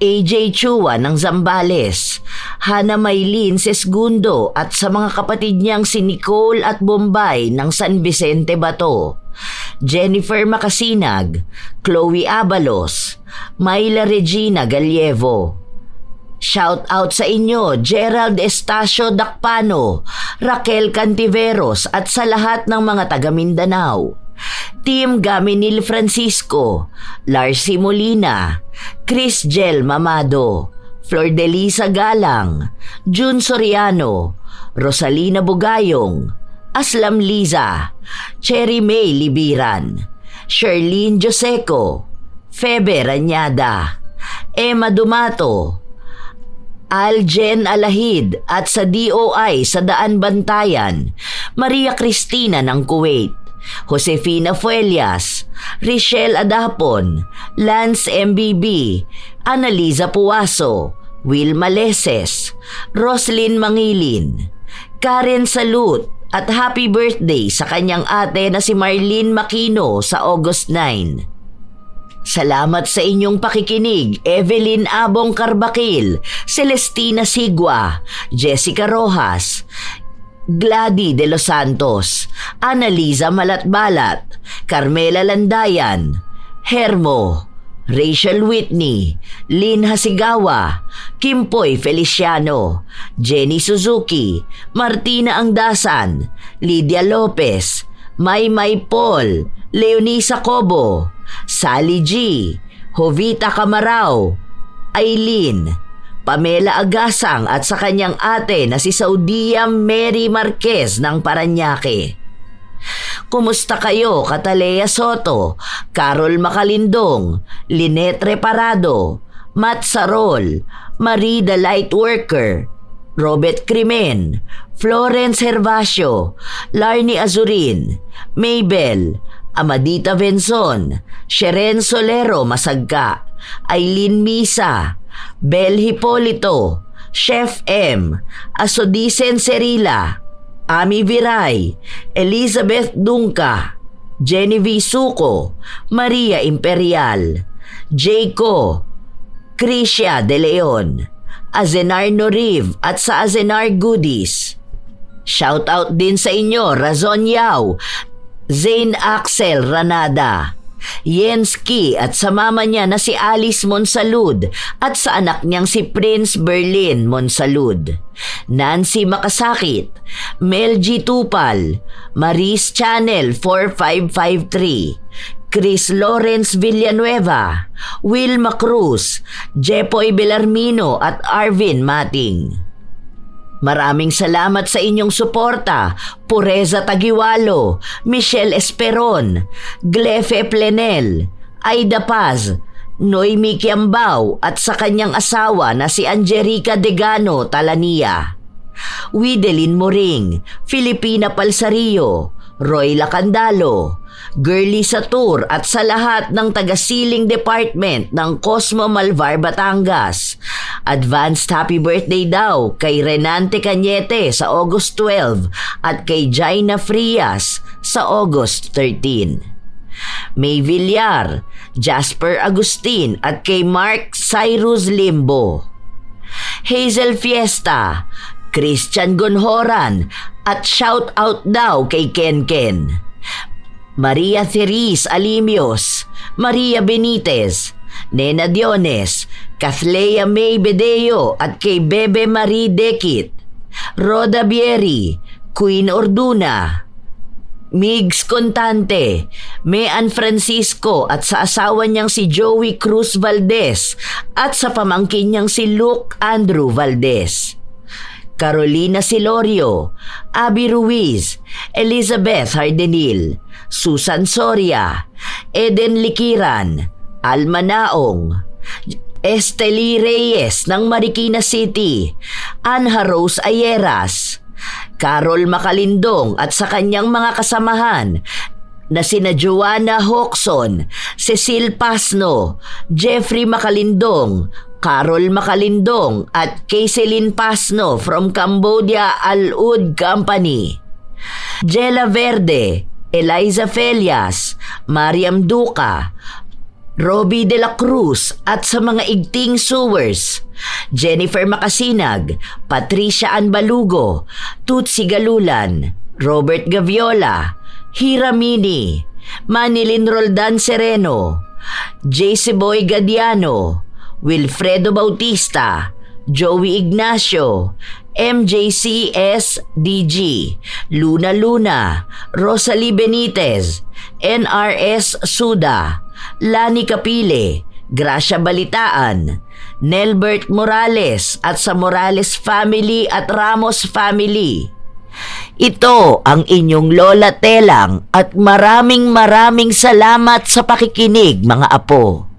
AJ Chua ng Zambales, Hana Maylin Sesgundo at sa mga kapatid niyang si Nicole at Bombay ng San Vicente Bato, Jennifer Makasinag, Chloe Abalos, Myla Regina Gallevo. Shout out sa inyo Gerald Estacio Dakpano, Raquel Cantiveros at sa lahat ng mga taga Mindanao. Team Gaminil Francisco, Larcy Molina, Chris Gel Mamado, Flordelisa Galang, June Soriano, Rosalina Bugayong, Aslam Liza, Cherry May Libiran, Sherlyn Joseco, Febe Ranyada, Emma Dumato, Aljen Alahid at sa DOI sa Daan Bantayan, Maria Cristina ng Kuwait, Josefina Fuelias, Richelle Adapon, Lance MBB, Annaliza Puaso, Wilma Leses, Roslyn Mangilin, Karen Salut at happy birthday sa kanyang ate na si Marlene Makino sa August 9. Salamat sa inyong pakikinig, Evelyn Abong Carbakil, Celestina Sigua, Jessica Rojas, Gladys de los Santos, Annaliza Malatbalat, Carmela Landayan, Hermo, Rachel Whitney, Lynn Hasigawa, Kimpoy Feliciano, Jenny Suzuki, Martina Angdasan, Lydia Lopez, Maymay Paul, Leonisa Cobo, Sally G, Jovita Camarao, Aileen, Pamela Agasang at sa kanyang ate na si Saudia Mary Marquez ng Paranaque. Kumusta kayo, Catalea Soto, Carol Macalindong, Lynette Reparado, Matt Sarol, Marie the Lightworker, Robert Crimen, Florence Hervasio, Larnie Azurin, Maybel, Amadita Benzon, Sheren Solero Masagka, Aileen Misa, Bel Hipolito, Chef M, Asodisen Serila, Ami Viray, Elizabeth Dunca, Genevieve Suco, Maria Imperial, Jayco, Crisia De Leon, Azenar Noriv at sa Azenar Goodies. Shoutout din sa inyo, Razon Yao, Zane Axel Ranada, Yenski at sa mama niya na si Alice Monsalud at sa anak niyang si Prince Berlin Monsalud, Nancy Makasakit, Mel G. Tupal, Maris Channel 4553, Chris Lawrence Villanueva, Wilma Cruz, Jepoy Belarmino at Arvin Mating. Maraming salamat sa inyong suporta, Pureza Tagiwalo, Michelle Esperon, Glefe Plenel, Aida Paz, Noemi Kiambao at sa kanyang asawa na si Angelica Degano Talania, Widelin Moring, Filipina Palsario, Roy Lacandalo, Girly Satur at sa lahat ng taga-siling department ng Cosmo Malvar, Batangas. Advanced happy birthday daw kay Renante Cañete sa August 12 at kay Jaina Frias sa August 13. May Villar, Jasper Agustin at kay Mark Cyrus Limbo. Hazel Fiesta, Christian Gonhoran at shout out daw kay Ken Ken. Maria Therese Alimios, Maria Benitez, Nena Diones, Kathleya May Bedeo at kay Bebe Marie Dekit, Roda Bieri, Queen Orduna, Migs Contante, Mean Francisco at sa asawa niyang si Joey Cruz Valdez at sa pamangkin niyang si Luke Andrew Valdez. Carolina Silorio, Abby Ruiz, Elizabeth Hardenil, Susan Soria, Eden Likiran, Alma Naong, Esteli Reyes ng Marikina City, Anha Rose Ayeras, Carol Macalindong at sa kanyang mga kasamahan na sina Joanna Hoxon, Cecil Pasno, Jeffrey Macalindong, Carol Macalindong at Kaiselin Pasno from Cambodia Al-Ud Company, Jella Verde, Eliza Felias, Mariam Duca, Robbie de la Cruz at sa mga igting sewers, Jennifer Makasinag, Patricia Anbalugo, Tutsi Galulan, Robert Gaviola, Hira Mini, Manilin Roldan Sereno, JC Boy Gadiano, Wilfredo Bautista, Joey Ignacio, MJCS DG, Luna Luna, Rosalie Benitez, NRS Suda, Lani Capile, Gracia Balitaan, Nelbert Morales at sa Morales family at Ramos family. Ito ang inyong Lola Telang at maraming salamat sa pakikinig mga apo.